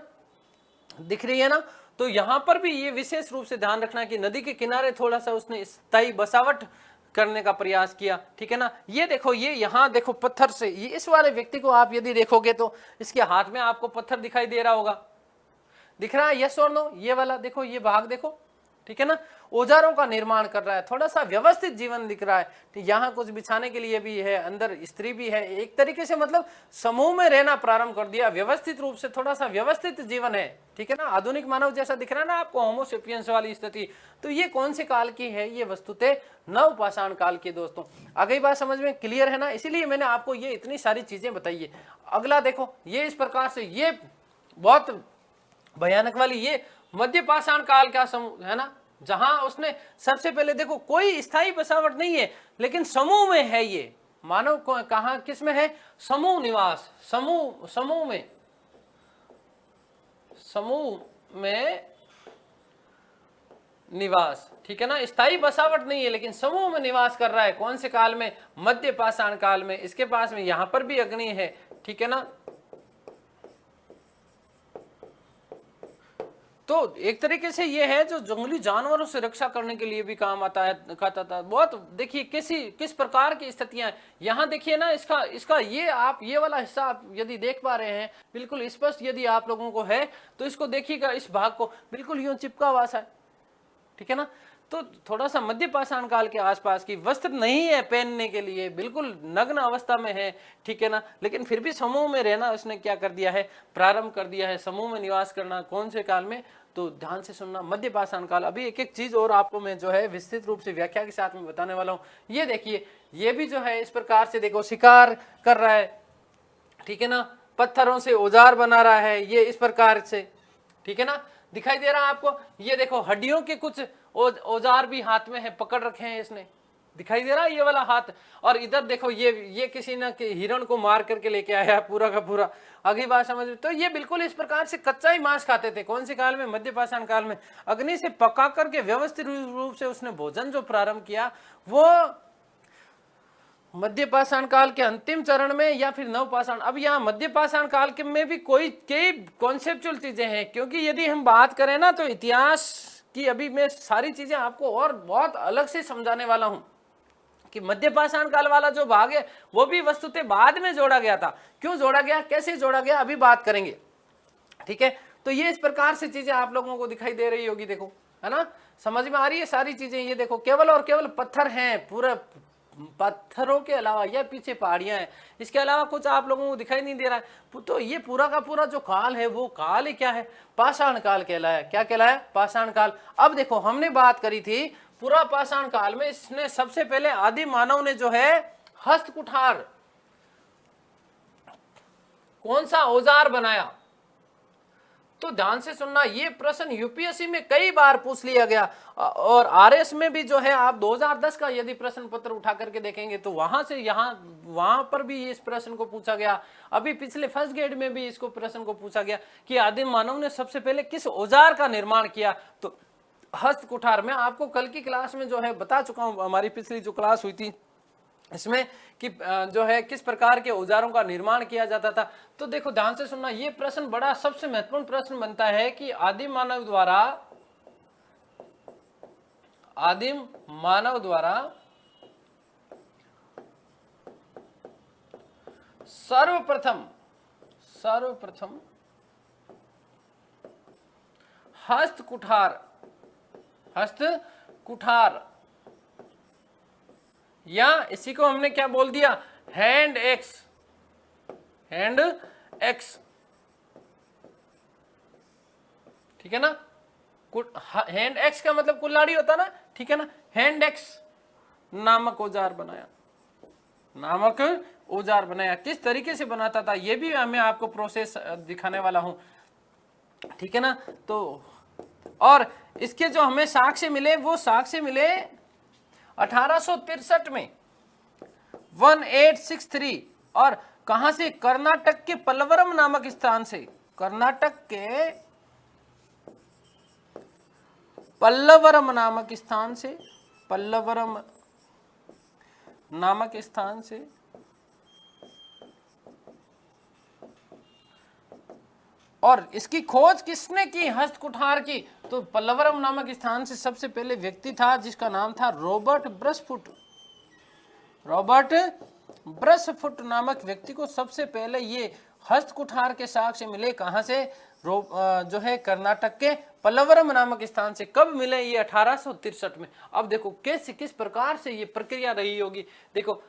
Speaker 1: दिख रही है ना। तो यहां पर भी ये विशेष रूप से ध्यान रखना कि नदी के किनारे थोड़ा सा उसने स्थायी बसावट करने का प्रयास किया, ठीक है ना। ये देखो, ये यहाँ देखो पत्थर से, ये इस वाले व्यक्ति को आप यदि देखोगे तो इसके हाथ में आपको पत्थर दिखाई दे रहा होगा, दिख रहा है, यस और नो। ये वाला देखो, ये भाग देखो, ठीक है ना, औजारों का निर्माण कर रहा है, थोड़ा सा व्यवस्थित जीवन दिख रहा है। यहाँ कुछ बिछाने के लिए भी है, अंदर स्त्री भी है, एक तरीके से मतलब समूह में रहना प्रारंभ कर दिया, व्यवस्थित रूप से, थोड़ा सा व्यवस्थित जीवन है, ठीक है ना। आधुनिक मानव जैसा दिख रहा है ना आपको, होमोसेपियंस वाली स्थिति। तो ये कौन से काल की है, ये वस्तुतः नव पाषाण काल की। दोस्तों आ गई बात समझ में, क्लियर है ना, इसीलिए मैंने आपको ये इतनी सारी चीजें बताई है। अगला देखो, ये इस प्रकार से, ये बहुत भयानक वाली, ये मध्य पाषाण काल का समूह है ना, जहां उसने सबसे पहले देखो कोई स्थायी बसावट नहीं है, लेकिन समूह में है। ये मानव को कहां, किस में है, समूह निवास, समूह में निवास, ठीक है ना। स्थायी बसावट नहीं है, लेकिन समूह में निवास कर रहा है। कौन से काल में, मध्य पाषाण काल में। इसके पास में यहां पर भी अग्नि है, ठीक है ना। तो एक तरीके से ये है जो जंगली जानवरों से रक्षा करने के लिए भी काम आता है, कहता था। बहुत देखिए किस प्रकार की स्थितियां यहाँ देखिए ना, इसका ये आप ये वाला हिस्सा आप यदि देख पा रहे हैं बिल्कुल स्पष्ट, यदि आप लोगों को है तो इसको देखिएगा, इस भाग को बिल्कुल यूं चिपका हुआ सा है, ठीक है ना। तो थोड़ा सा मध्य पाषाण काल के आसपास की, वस्त्र नहीं है पहनने के लिए, बिल्कुल नग्न अवस्था में है, ठीक है ना। लेकिन फिर भी समूह में रहना उसने क्या कर दिया है, प्रारंभ कर दिया है, समूह में निवास करना। कौन से काल में, तो ध्यान से सुनना, मध्य पाषाण काल। अभी एक एक चीज और आपको मैं जो है विस्तृत रूप से व्याख्या के साथ में बताने वाला हूँ। ये देखिए, ये भी जो है इस प्रकार से देखो शिकार कर रहा है, ठीक है ना, पत्थरों से औजार बना रहा है, ये इस प्रकार से, ठीक है ना, दिखाई दे रहा है आपको। ये देखो हड्डियों के कुछ औजार भी हाथ में है, पकड़ रखे हैं इसने, दिखाई दे रहा है ये वाला हाथ। और इधर देखो, ये किसी न हिरण को मार करके लेके आया पूरा का पूरा। अगली बात समझ में, तो ये बिल्कुल इस प्रकार से कच्चा ही मांस खाते थे। कौन से काल में, मध्य पाषाण काल में। अग्नि से पका करके व्यवस्थित रूप से उसने भोजन जो प्रारंभ किया, वो मध्य पाषाण काल के अंतिम चरण में या फिर नव पाषाण। अब यहाँ मध्य पाषाण काल के में भी कई कॉन्सेप्चुअल चीजें हैं, क्योंकि यदि हम बात करें ना तो इतिहास की अभी मैं सारी चीजें आपको और बहुत अलग से समझाने वाला हूं कि मध्य पाषाण काल वाला जो भाग है वो भी वस्तुतः बाद में जोड़ा गया था। क्यों जोड़ा गया, कैसे जोड़ा गया, अभी बात करेंगे, ठीक है। तो ये इस प्रकार से चीजें आप लोगों को दिखाई दे रही होगी, देखो है ना, समझ में आ रही है सारी चीजें। ये देखो केवल और केवल पत्थर हैं, पूरा पत्थरों के अलावा, यह पीछे पहाड़ियां हैं, इसके अलावा कुछ आप लोगों को दिखाई नहीं दे रहा है। तो ये पूरा का पूरा जो काल है वो काल ही क्या है, पाषाण काल कहलाया। क्या कहलाया, पाषाण काल। अब देखो हमने बात करी थी पूरा पाषाण काल में इसने सबसे पहले आदि मानव ने जो है हस्त कुठार, कौन सा औजार बनाया। तो ध्यान से सुनना, ये प्रश्न यूपीएससी में कई बार पूछ लिया गया, और आरएस में भी जो है आप 2010 का यदि प्रश्न पत्र उठा करके देखेंगे तो वहां से वहां पर भी इस प्रश्न को पूछा गया। अभी पिछले फर्स्ट ग्रेड में भी इसको प्रश्न को पूछा गया कि आदिम मानव ने सबसे पहले किस औजार का निर्माण किया। तो हस्त कुठार। मैं आपको कल की क्लास में जो है बता चुका हूं, हमारी पिछली जो क्लास हुई थी इसमें कि जो है किस प्रकार के औजारों का निर्माण किया जाता था। तो देखो ध्यान से सुनना, ये प्रश्न बड़ा सबसे महत्वपूर्ण प्रश्न बनता है कि आदिम मानव द्वारा सर्वप्रथम हस्त कुठार, या इसी को हमने क्या बोल दिया, हैंड एक्स, ठीक है ना। हैंड एक्स का मतलब कुल्हाड़ी होता ना, ठीक है ना। हैंड एक्स नामक औजार बनाया, किस तरीके से बनाता था ये भी मैं आपको प्रोसेस दिखाने वाला हूं, ठीक है ना। तो और इसके जो हमें साक्ष्य मिले वो साक्ष्य मिले 1863 में 1863। और कहां से? कर्नाटक के पल्लवरम नामक स्थान से। कर्नाटक के पल्लवरम नामक स्थान से, पल्लवरम नामक स्थान से और इसकी खोज किसने की? हस्त कुठार की। तो पल्लवरम नामक स्थान से सबसे पहले व्यक्ति था जिसका नाम था रॉबर्ट ब्रसफुट। रॉबर्ट ब्रसफुट नामक व्यक्ति को सबसे पहले ये हस्त कुठार के साक्ष्य मिले। कहां से? जो है कर्नाटक के पल्लवरम नामक स्थान से। कब मिले? ये 1863 में। अब देखो किस प्रकार से ये प्रक्रिया रही होगी। देखो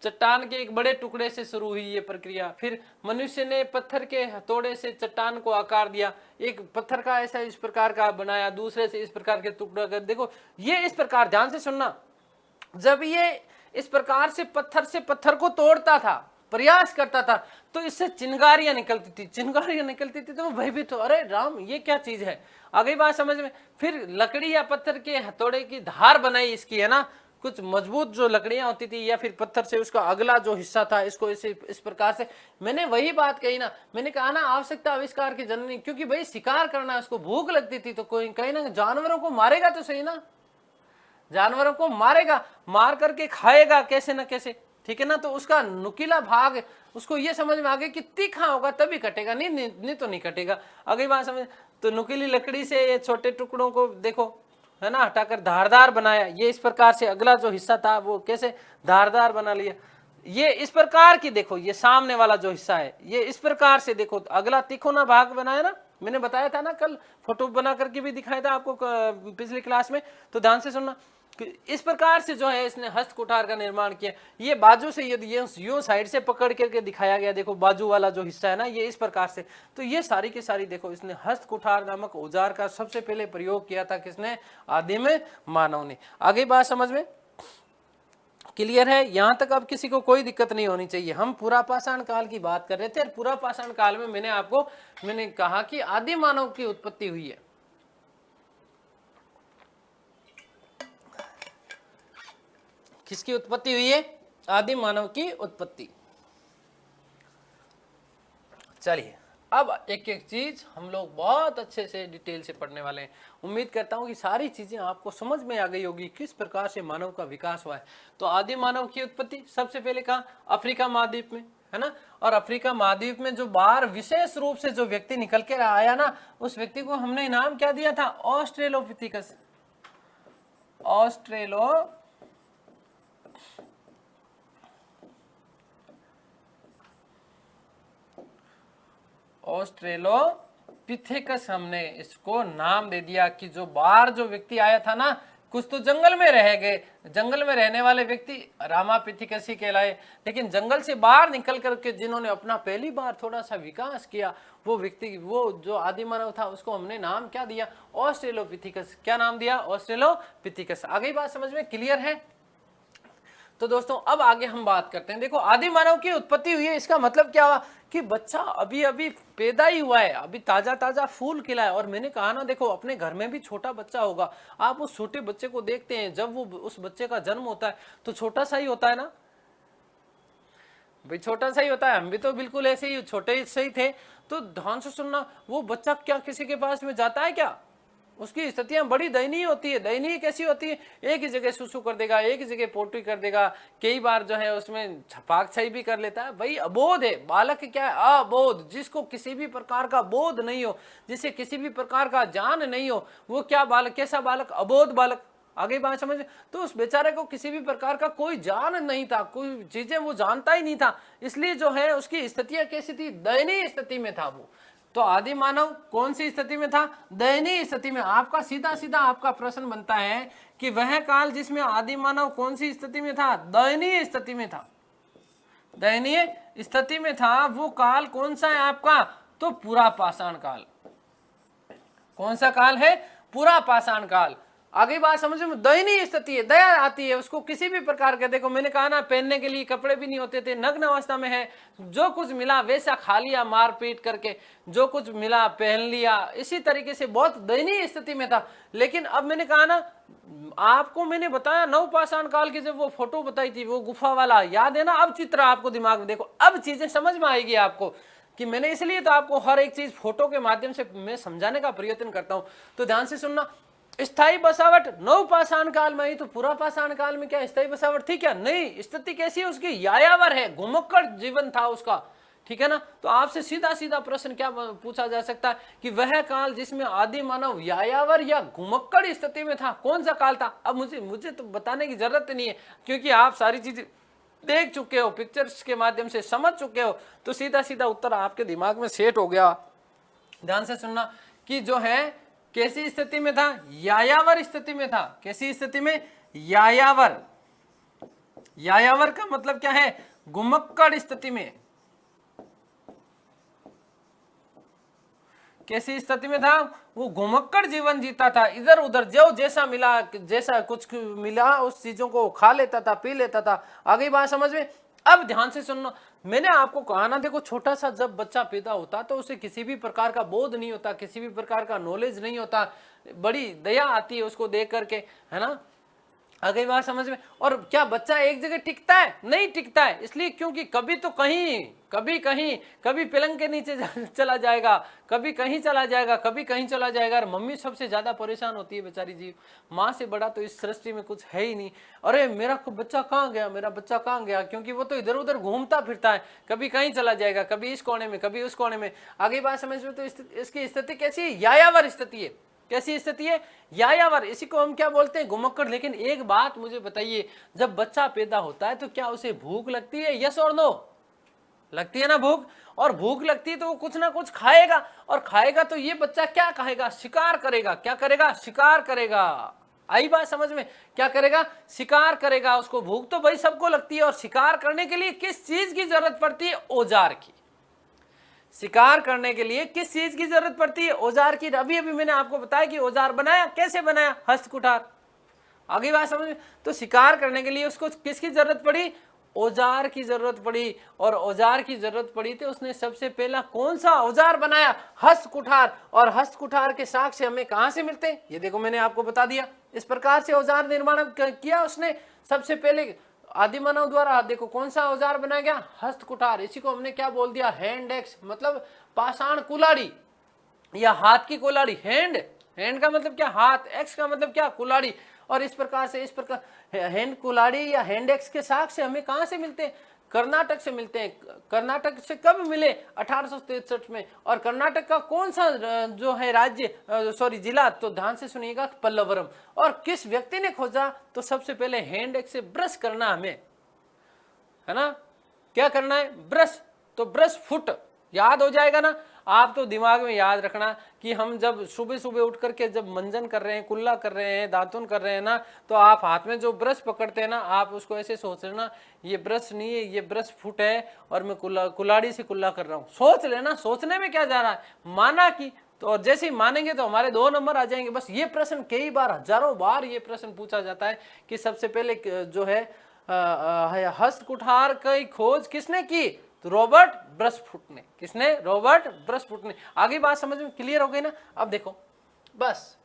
Speaker 1: चट्टान के एक बड़े टुकड़े से शुरू हुई ये प्रक्रिया, फिर मनुष्य ने पत्थर के हथौड़े से चट्टान को आकार दिया, एक पत्थर का ऐसा इस प्रकार का बनाया, दूसरे से इस प्रकार के टुकड़ा कर। देखो ये इस प्रकार, ध्यान से सुनना, जब ये इस प्रकार से पत्थर को तोड़ता था, प्रयास करता था, तो इससे चिंगारियां निकलती थी। चिंगारियां निकलती थी तो वो भयभीत तो, अरे राम ये क्या चीज है, आ गई बात समझ में। फिर लकड़ी या पत्थर के हथौड़े की धार बनाई इसकी, है ना, कुछ मजबूत जो लकड़ियां होती थी या फिर पत्थर से उसका अगला जो हिस्सा था इसको इस प्रकार से। मैंने वही बात कही ना, मैंने कहा ना आवश्यकता आविष्कार की जननी, क्योंकि भाई शिकार करना, उसको भूख लगती थी तो कोई कहीं ना जानवरों को मारेगा तो सही ना, जानवरों को मारेगा, मार करके खाएगा कैसे न कैसे, ठीक है ना। तो उसका नुकीला भाग उसको ये समझ में आ गया कि तीखा होगा तभी कटेगा, नहीं तो नहीं कटेगा। अगली बात समझ। तो नुकीली लकड़ी से ये छोटे टुकड़ों को देखो, है ना, हटाकर धारदार बनाया। ये इस प्रकार से अगला जो हिस्सा था वो कैसे धारदार बना लिया। ये इस प्रकार की देखो, ये सामने वाला जो हिस्सा है ये इस प्रकार से देखो, अगला तिकोना भाग बनाया ना, मैंने बताया था ना, कल फोटो बना करके भी दिखाया था आपको पिछली क्लास में। तो ध्यान से सुनना, इस प्रकार से जो है इसने हस्त कुठार का निर्माण किया। ये बाजू से यदि यूं साइड से पकड़ करके दिखाया गया, देखो बाजू वाला जो हिस्सा है ना, ये इस प्रकार से। तो ये सारी की सारी देखो, इसने हस्त कुठार नामक औजार का सबसे पहले प्रयोग किया था किसने? आदिम मानव ने। आगे बात समझ में क्लियर है? यहां तक अब किसी को कोई दिक्कत नहीं होनी चाहिए। हम पूरा पाषाण काल की बात कर रहे थे, और पूरा पाषाण काल में मैंने कहा कि आदिम मानव की उत्पत्ति हुई है। किसकी उत्पत्ति हुई है? आदिम मानव की उत्पत्ति। चलिए अब एक एक चीज हम लोग बहुत अच्छे से डिटेल से पढ़ने वाले हैं। उम्मीद करता हूं कि सारी चीजें आपको समझ में आ गई होगी किस प्रकार से मानव का विकास हुआ है। तो आदिम मानव की उत्पत्ति सबसे पहले कहाँ? अफ्रीका महाद्वीप में, है ना। और अफ्रीका महाद्वीप में जो बाहर विशेष रूप से जो व्यक्ति निकल के आया ना, उस व्यक्ति को हमने नाम क्या दिया था? ऑस्ट्रेलोपिथिकस। ऑस्ट्रेलोपिथेकस हमने इसको नाम दे दिया कि जो बाहर जो व्यक्ति आया था ना, कुछ तो जंगल में रह गए, जंगल में रहने वाले व्यक्ति रामापिथिकस ही कहलाए, लेकिन जंगल से बाहर निकल करके जिन्होंने अपना पहली बार थोड़ा सा विकास किया, वो व्यक्ति, वो जो आदि मानव था, उसको हमने नाम क्या दिया? ऑस्ट्रेलोपिथिकस। क्या नाम दिया? ऑस्ट्रेलोपिथिकस। आगे बात समझ में क्लियर है? तो दोस्तों अब आगे हम बात करते हैं। देखो आदि मानव की उत्पत्ति हुई है, इसका मतलब क्या हुआ कि बच्चा अभी अभी पैदा ही हुआ है, अभी ताजा ताजा फूल खिला है। और मैंने कहा ना, देखो अपने घर में भी छोटा बच्चा होगा, आप उस छोटे बच्चे को देखते हैं, जब वो उस बच्चे का जन्म होता है तो छोटा सा ही होता है ना भाई, छोटा सा ही होता है। हम भी तो बिल्कुल ऐसे ही छोटे से ही थे। तो ध्यान से सुनना, वो बच्चा क्या किसी के पास में जाता है क्या? उसकी स्थितियां बड़ी दयनीय होती है। दयनीय कैसी होती है? एक ही जगह सुसु कर देगा, एक ही जगह पोटी कर देगा, कई बार जो है उसमें छपाक छई भी कर लेता है। भाई अबोध है बालक, क्या है? अबोध, जिसको किसी भी प्रकार का बोध नहीं हो, जिसे किसी भी प्रकार का ज्ञान नहीं हो, वो क्या बालक? कैसा बालक? अबोध बालक। आगे बात समझ। तो उस बेचारे को किसी भी प्रकार का कोई ज्ञान नहीं था, कोई चीजें वो जानता ही नहीं था, इसलिए जो है उसकी स्थितियां कैसी थी? दयनीय स्थिति में था वो। तो आदि मानव कौन सी स्थिति में था? दयनीय स्थिति में। आपका सीधा सीधा आपका प्रश्न बनता है कि वह काल जिसमें आदि मानव कौन सी स्थिति में था? दयनीय स्थिति में था। दयनीय स्थिति में था, वो काल कौन सा है आपका? तो पूरा पाषाण काल। कौन सा काल है? पूरा पाषाण काल। आगे बात समझ में, दयनीय स्थिति है, दया आती है उसको किसी भी प्रकार के। देखो मैंने कहा ना, पहनने के लिए कपड़े भी नहीं होते थे, नग्न अवस्था में है, जो कुछ मिला वैसा खा लिया मारपीट करके, जो कुछ मिला पहन लिया, इसी तरीके से बहुत दयनीय स्थिति में था। लेकिन अब मैंने कहा ना, आपको मैंने बताया नवपाषाण काल की जब वो फोटो बताई थी, वो गुफा वाला याद है ना, अब चित्र आपको दिमाग में, देखो अब चीजें समझ में आएगी आपको, कि मैंने इसलिए तो आपको हर एक चीज फोटो के माध्यम से मैं समझाने का प्रयत्न करता हूं। तो ध्यान से सुनना, स्थायी बसावट नवपाषाण काल में ही, तो पुरापाषाण काल में क्या स्थायी बसावट थी क्या? नहीं। स्थिति कैसी है उसकी? यायावर है, घुमक्कड़ जीवन था उसका, ठीक है ना। तो आपसे सीधा सीधा प्रश्न क्या पूछा जा सकता है कि वह काल जिसमें आदि मानव यायावर या घुमक्कड़ स्थिति में था, कौन सा काल था? अब मुझे तो बताने की जरूरत नहीं है, क्योंकि आप सारी चीजें देख चुके हो, पिक्चर्स के माध्यम से समझ चुके हो, तो सीधा सीधा उत्तर आपके दिमाग में सेट हो गया। ध्यान से सुनना कि जो है कैसी स्थिति में था? यायावर स्थिति में था। कैसी स्थिति में? यायावर। यायावर का मतलब क्या है? घुमक्कड़ स्थिति में। कैसी स्थिति में था? वो घुमक्कड़ जीवन जीता था, इधर उधर जो जैसा मिला, जैसा कुछ मिला उस चीजों को खा लेता था, पी लेता था। आगे बात समझ में? अब ध्यान से सुनना, मैंने आपको कहा ना, देखो छोटा सा जब बच्चा पैदा होता तो उसे किसी भी प्रकार का बोध नहीं होता, किसी भी प्रकार का नॉलेज नहीं होता, बड़ी दया आती है उसको देख करके, है ना। आगे बात समझ में? और क्या बच्चा एक जगह टिकता है? नहीं टिकता है। इसलिए क्योंकि कभी तो कहीं, कभी कहीं, कभी पलंग के नीचे चला जाएगा, कभी कहीं चला जाएगा, कभी कहीं चला जाएगा। और मम्मी सबसे ज्यादा परेशान होती है बेचारी जीव, माँ से बड़ा तो इस सृष्टि में कुछ है ही नहीं। अरे मेरा बच्चा कहाँ गया, मेरा बच्चा कहाँ गया, क्योंकि वो तो इधर उधर घूमता फिरता है, कभी कहीं चला जाएगा, कभी इस कोने में, कभी उस कोने में। आगे बात समझ में? तो इसकी स्थिति कैसी है? यायावर स्थिति है। कैसी स्थिति है? यायावर। इसी को हम क्या बोलते हैं? घुमक्कड़। लेकिन एक बात मुझे बताइए, जब बच्चा पैदा होता है तो क्या उसे भूख लगती है? यस और नो? लगती है ना भूख। और भूख लगती है तो वो कुछ ना कुछ खाएगा, और खाएगा तो ये बच्चा क्या खाएगा? शिकार करेगा। क्या करेगा? शिकार करेगा। आई बात समझ में? क्या करेगा? शिकार करेगा। उसको भूख तो भाई सबको लगती है, और शिकार करने के लिए किस चीज की जरूरत पड़ती है? औजार की। शिकार करने के लिए किस चीज की जरूरत पड़ती है? औजार की। अभी अभी मैंने आपको बताया कि औजार बनाया, कैसे बनाया? हस्त कुठार। आगे बात समझ में? तो शिकार करने के लिए उसको किसकी जरूरत पड़ी? औजार की जरूरत पड़ी। और औजार की जरूरत पड़ी तो उसने सबसे पहला कौन सा औजार बनाया? हस्त कुठार। और हस्त कुठार के साक्ष्य हमें कहां से मिलते हैं? ये देखो मैंने आपको बता दिया, इस प्रकार से औजार निर्माण किया उसने सबसे पहले आदि मानव द्वारा। देखो कौन सा औजार बनाया गया? हस्त कुठार। इसी को हमने क्या बोल दिया? हैंड एक्स, मतलब पाषाण कुल्हाड़ी या हाथ की कुल्हाड़ी। हैंड का मतलब क्या? हाथ। एक्स का मतलब क्या? कुल्हाड़ी। और इस प्रकार से, इस प्रकार हैंड कुल्हाड़ी या हैंड एक्स के साक्ष्य हमें कहां से मिलते हैं? कर्नाटक से मिलते हैं। कर्नाटक से कब मिले? 1863 में। और कर्नाटक का कौन सा जो है राज्य, सॉरी जिला, तो ध्यान से सुनिएगा, पल्लवरम। और किस व्यक्ति ने खोजा? तो सबसे पहले हैंड एक्स से ब्रश करना हमें, है ना। क्या करना है? ब्रश। तो ब्रश फुट याद हो जाएगा ना। आप तो दिमाग में याद रखना कि हम जब सुबह सुबह उठ करके जब मंजन कर रहे हैं, कुल्ला कर रहे हैं, दातुन कर रहे हैं ना, तो आप हाथ में जो ब्रश पकड़ते हैं ना, आप उसको ऐसे सोच लेना, ये ब्रश नहीं है, ये ब्रश फुट है, और मैं कुल्हाड़ी से कुल्ला कर रहा हूँ। सोच लेना, सोचने में क्या जा रहा है? माना कि, तो और जैसे ही मानेंगे तो हमारे 2 नंबर आ जाएंगे। बस ये प्रश्न कई बार, हजारों बार ये प्रश्न पूछा जाता है कि सबसे पहले जो है हस्त कुठार की खोज किसने की? तो रॉबर्ट ब्रशफुट ने। किसने? रॉबर्ट ब्रशफुट ने। आगे बात समझ में क्लियर हो गई ना? अब देखो बस,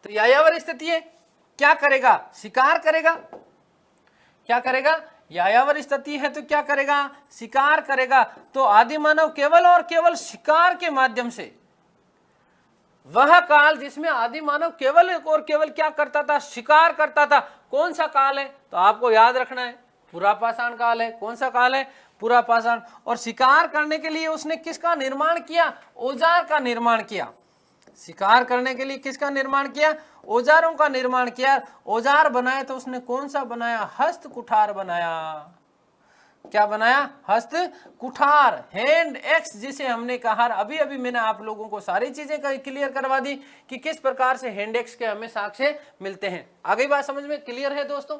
Speaker 1: तो यायावर स्थिति है, क्या करेगा? शिकार करेगा। क्या करेगा? यायावर स्थिति है तो क्या करेगा? शिकार करेगा। तो आदि मानव केवल और केवल शिकार के माध्यम से, वह काल जिसमें आदि मानव केवल और केवल क्या करता था? शिकार करता था। कौन सा काल है? तो आपको याद रखना है, पुरापाषाण काल है। कौन सा काल है? पुरापाषाण। और शिकार करने के लिए उसने किसका निर्माण किया? औजार का निर्माण किया। शिकार करने के लिए किसका निर्माण किया? औजारों का निर्माण किया। औजार बनाया तो उसने कौन सा बनाया? हस्त कुठार बनाया। क्या बनाया? हस्त कुठार, हैंड एक्स जिसे हमने कहा। अभी अभी मैंने आप लोगों को सारी चीजें क्लियर करवा दी कि किस प्रकार से हैंड एक्स के हमें साक्ष्य मिलते हैं। आगे बात समझ में क्लियर है दोस्तों?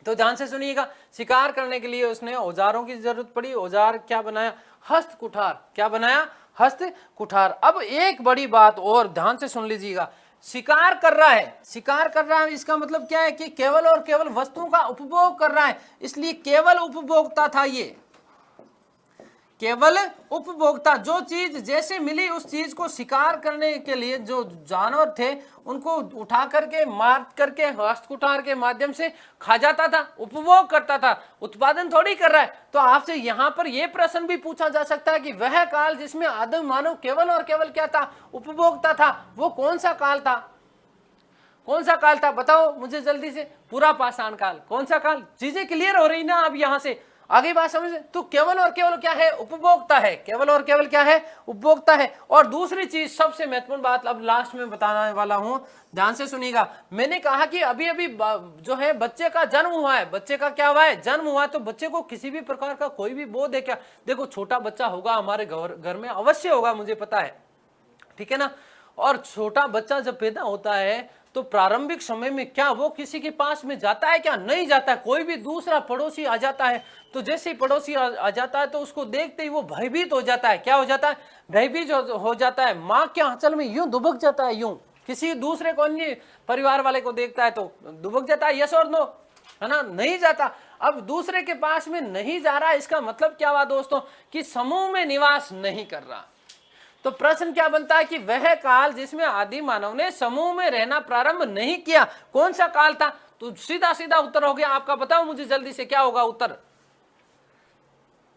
Speaker 1: तो ध्यान से सुनिएगा, शिकार करने के लिए उसने औजारों की जरूरत पड़ी। औजार क्या बनाया? हस्त कुठार। क्या बनाया? हस्त कुठार। अब एक बड़ी बात और ध्यान से सुन लीजिएगा, शिकार कर रहा है, शिकार कर रहा है, इसका मतलब क्या है कि केवल और केवल वस्तुओं का उपभोग कर रहा है, इसलिए केवल उपभोक्ता था ये, केवल उपभोक्ता। जो चीज जैसे मिली उस चीज को शिकार करने के लिए जो जानवर थे उनको उठा करके, मार करके, हस्तकुठार के माध्यम से खा जाता था, उपभोग करता था, उत्पादन थोड़ी कर रहा है। तो आपसे यहां पर यह प्रश्न भी पूछा जा सकता है कि वह काल जिसमें आदिम मानव केवल और केवल क्या था, उपभोक्ता था, वो कौन सा काल था? कौन सा काल था बताओ मुझे जल्दी से। पूरा पाषाण काल। कौन सा काल? चीजें क्लियर हो रही ना अब यहां से आगे बात समझ। तो केवल और केवल क्या है? उपभोक्ता है। केवल और केवल क्या है? उपभोक्ता है। और दूसरी चीज सबसे महत्वपूर्ण बात अब लास्ट में बताने वाला हूं, ध्यान से सुनिएगा। मैंने कहा कि अभी अभी जो है बच्चे का जन्म हुआ है, बच्चे का क्या हुआ है? जन्म हुआ। तो बच्चे को किसी भी प्रकार का कोई भी बोध है क्या? देखो छोटा बच्चा होगा हमारे घर में, अवश्य होगा, मुझे पता है, ठीक है ना। और छोटा बच्चा जब पैदा होता है तो प्रारंभिक समय में क्या वो किसी के पास में जाता है क्या? नहीं जाता है। कोई भी दूसरा पड़ोसी आ जाता है तो जैसे ही पड़ोसी आ जाता है तो उसको देखते ही वो भयभीत हो जाता है। क्या हो जाता है? भयभीत हो जाता है। माँ के आंचल में यूं दुबक जाता है, यूं किसी दूसरे को अन्य परिवार वाले को देखता है तो दुबक जाता है। यस और नो, है ना? नहीं जाता। अब दूसरे के पास में नहीं जा रहा, इसका मतलब क्या हुआ दोस्तों? कि समूह में निवास नहीं कर रहा। तो प्रश्न क्या बनता है कि वह काल जिसमें आदि मानव ने समूह में रहना प्रारंभ नहीं किया, कौन सा काल था? तो सीधा सीधा उत्तर हो गया आपका। बताओ मुझे जल्दी से, क्या होगा उत्तर?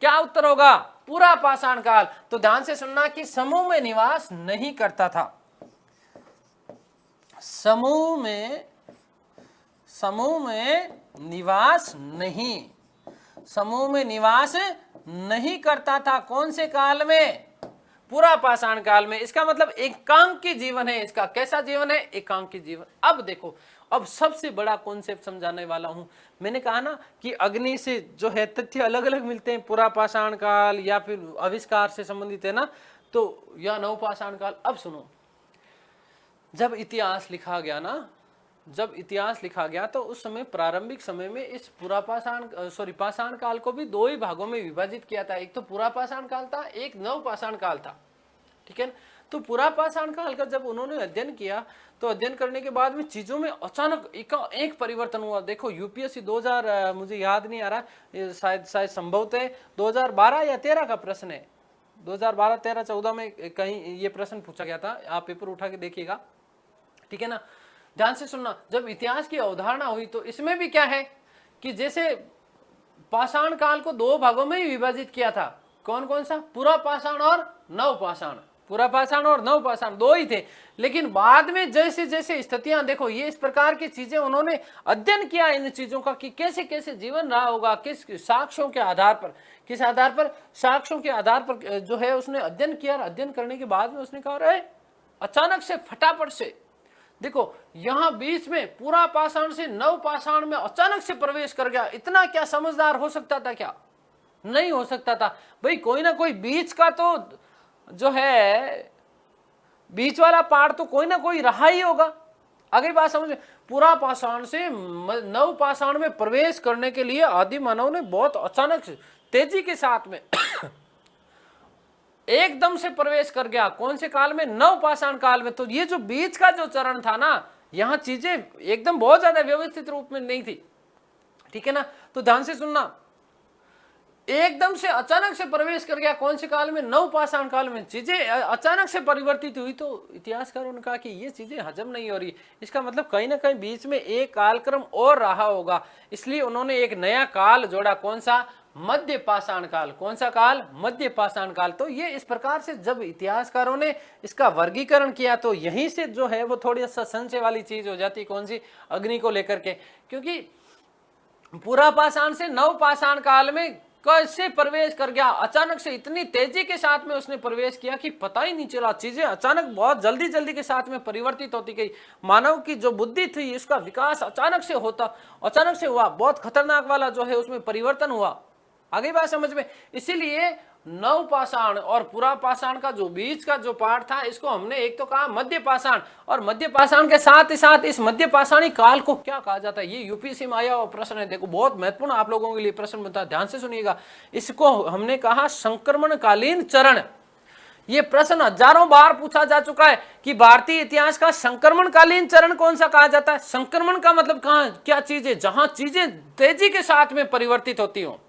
Speaker 1: क्या उत्तर होगा? पूरा पाषाण काल। तो ध्यान से सुनना कि समूह में निवास नहीं करता था। समूह में निवास नहीं, समूह में निवास नहीं करता था। कौन से काल में? पूरा पाषाण काल में। इसका मतलब एकांकी जीवन है इसका। कैसा जीवन है? एकांकी जीवन। अब देखो, अब सबसे बड़ा कॉन्सेप्ट समझाने वाला हूं। मैंने कहा ना कि अग्नि से जो है तथ्य अलग अलग मिलते हैं, पूरा पाषाण काल या फिर आविष्कार से संबंधित है ना, तो या नव पाषाण काल। अब सुनो, जब इतिहास लिखा गया ना, जब इतिहास लिखा गया तो उस समय प्रारंभिक समय में इस पूरा पाषाण काल को भी दो ही भागों में विभाजित किया था। एक तो पूरा पाषाण काल था, एक नव पाषाण काल था, ठीक है। तो पूरा पाषाण काल का जब उन्होंने अध्ययन किया तो अध्ययन करने के बाद में चीजों में अचानक एक परिवर्तन हुआ। देखो यूपीएससी 2000 मुझे याद नहीं आ रहा, शायद संभवतः 2012 या 13 का प्रश्न है। 2012, 13, 14 में कहीं ये प्रश्न पूछा गया था। आप पेपर उठा के देखिएगा, ठीक है ना। ध्यान से सुनना, जब इतिहास की अवधारणा हुई तो इसमें भी क्या है कि जैसे पाषाण काल को दो भागों में ही विभाजित किया था। कौन कौन सा? पूरा पाषाण और नव पाषाण। पूरा पाषाण और नव पाषाण दो ही थे। लेकिन बाद में जैसे जैसे स्थितियां, देखो ये इस प्रकार की चीजें उन्होंने अध्ययन किया इन चीजों का कि कैसे कैसे जीवन रहा होगा, किस साक्ष्यों के आधार पर, किस आधार पर? साक्ष्यों के आधार पर जो है उसने अध्ययन किया। अध्ययन करने के बाद में उसने कहा अरे अचानक से फटाफट से देखो यहां बीच में पूरा पाषाण से नव पाषाण में अचानक से प्रवेश कर गया। इतना क्या समझदार हो सकता था क्या? नहीं हो सकता था भाई। कोई ना कोई बीच का तो जो है बीच वाला पार्ट तो कोई ना कोई रहा ही होगा। आगे बात समझ। पूरा पाषाण से नव पाषाण में प्रवेश करने के लिए आदि मानव ने बहुत अचानक से तेजी के साथ में एकदम से प्रवेश कर गया। कौन से काल में? नव पाषाण काल में। तो ये जो बीच का जो चरण था ना, यहां चीजें एकदम बहुत ज्यादा व्यवस्थित रूप में नहीं थी, ठीक है ना। तो ध्यान से सुनना, एकदम से अचानक से प्रवेश कर गया। कौन से काल में? नव पाषाण काल में। चीजें अचानक से परिवर्तित हुई। तो इतिहासकारों ने कहा कि ये चीजें हजम नहीं हो रही, इसका मतलब कहीं ना कहीं बीच में एक कालक्रम और रहा होगा। इसलिए उन्होंने एक नया काल जोड़ा। कौन सा? मध्य पाषाण काल। कौन सा काल? मध्य पाषाण काल। तो ये इस प्रकार से जब इतिहासकारों ने इसका वर्गीकरण किया तो यहीं से जो है वो थोड़ी सा संशय वाली चीज हो जाती। कौन सी? अग्नि को लेकर के। क्योंकि पूरा पाषाण से नव पाषाण काल में कैसे प्रवेश कर गया? अचानक से इतनी तेजी के साथ में उसने प्रवेश किया कि पता ही नहीं चला। चीजें अचानक बहुत जल्दी जल्दी के साथ में परिवर्तित होती गई। मानव की जो बुद्धि थी इसका विकास अचानक से हुआ। बहुत खतरनाक वाला जो है उसमें परिवर्तन हुआ। आगे बात समझ में। इसीलिए नव पाषाण और पूरा पाषाण का जो बीच का जो पार्ट था इसको हमने एक तो कहा मध्य पाषाण, और मध्य पाषाण के साथ ही साथ इस मध्य पाषाणी काल को क्या कहा जाता है? ये यूपीएससी में आया हुआ प्रश्न है। देखो बहुत महत्वपूर्ण आप लोगों के लिए प्रश्न बनता है, ध्यान से सुनिएगा। इसको हमने कहा संक्रमणकालीन चरण। ये प्रश्न हजारों बार पूछा जा चुका है कि भारतीय इतिहास का संक्रमणकालीन चरण कौन सा कहा जाता है। संक्रमण का मतलब कहां क्या चीज है, जहां चीजें तेजी के साथ में परिवर्तित होती हो,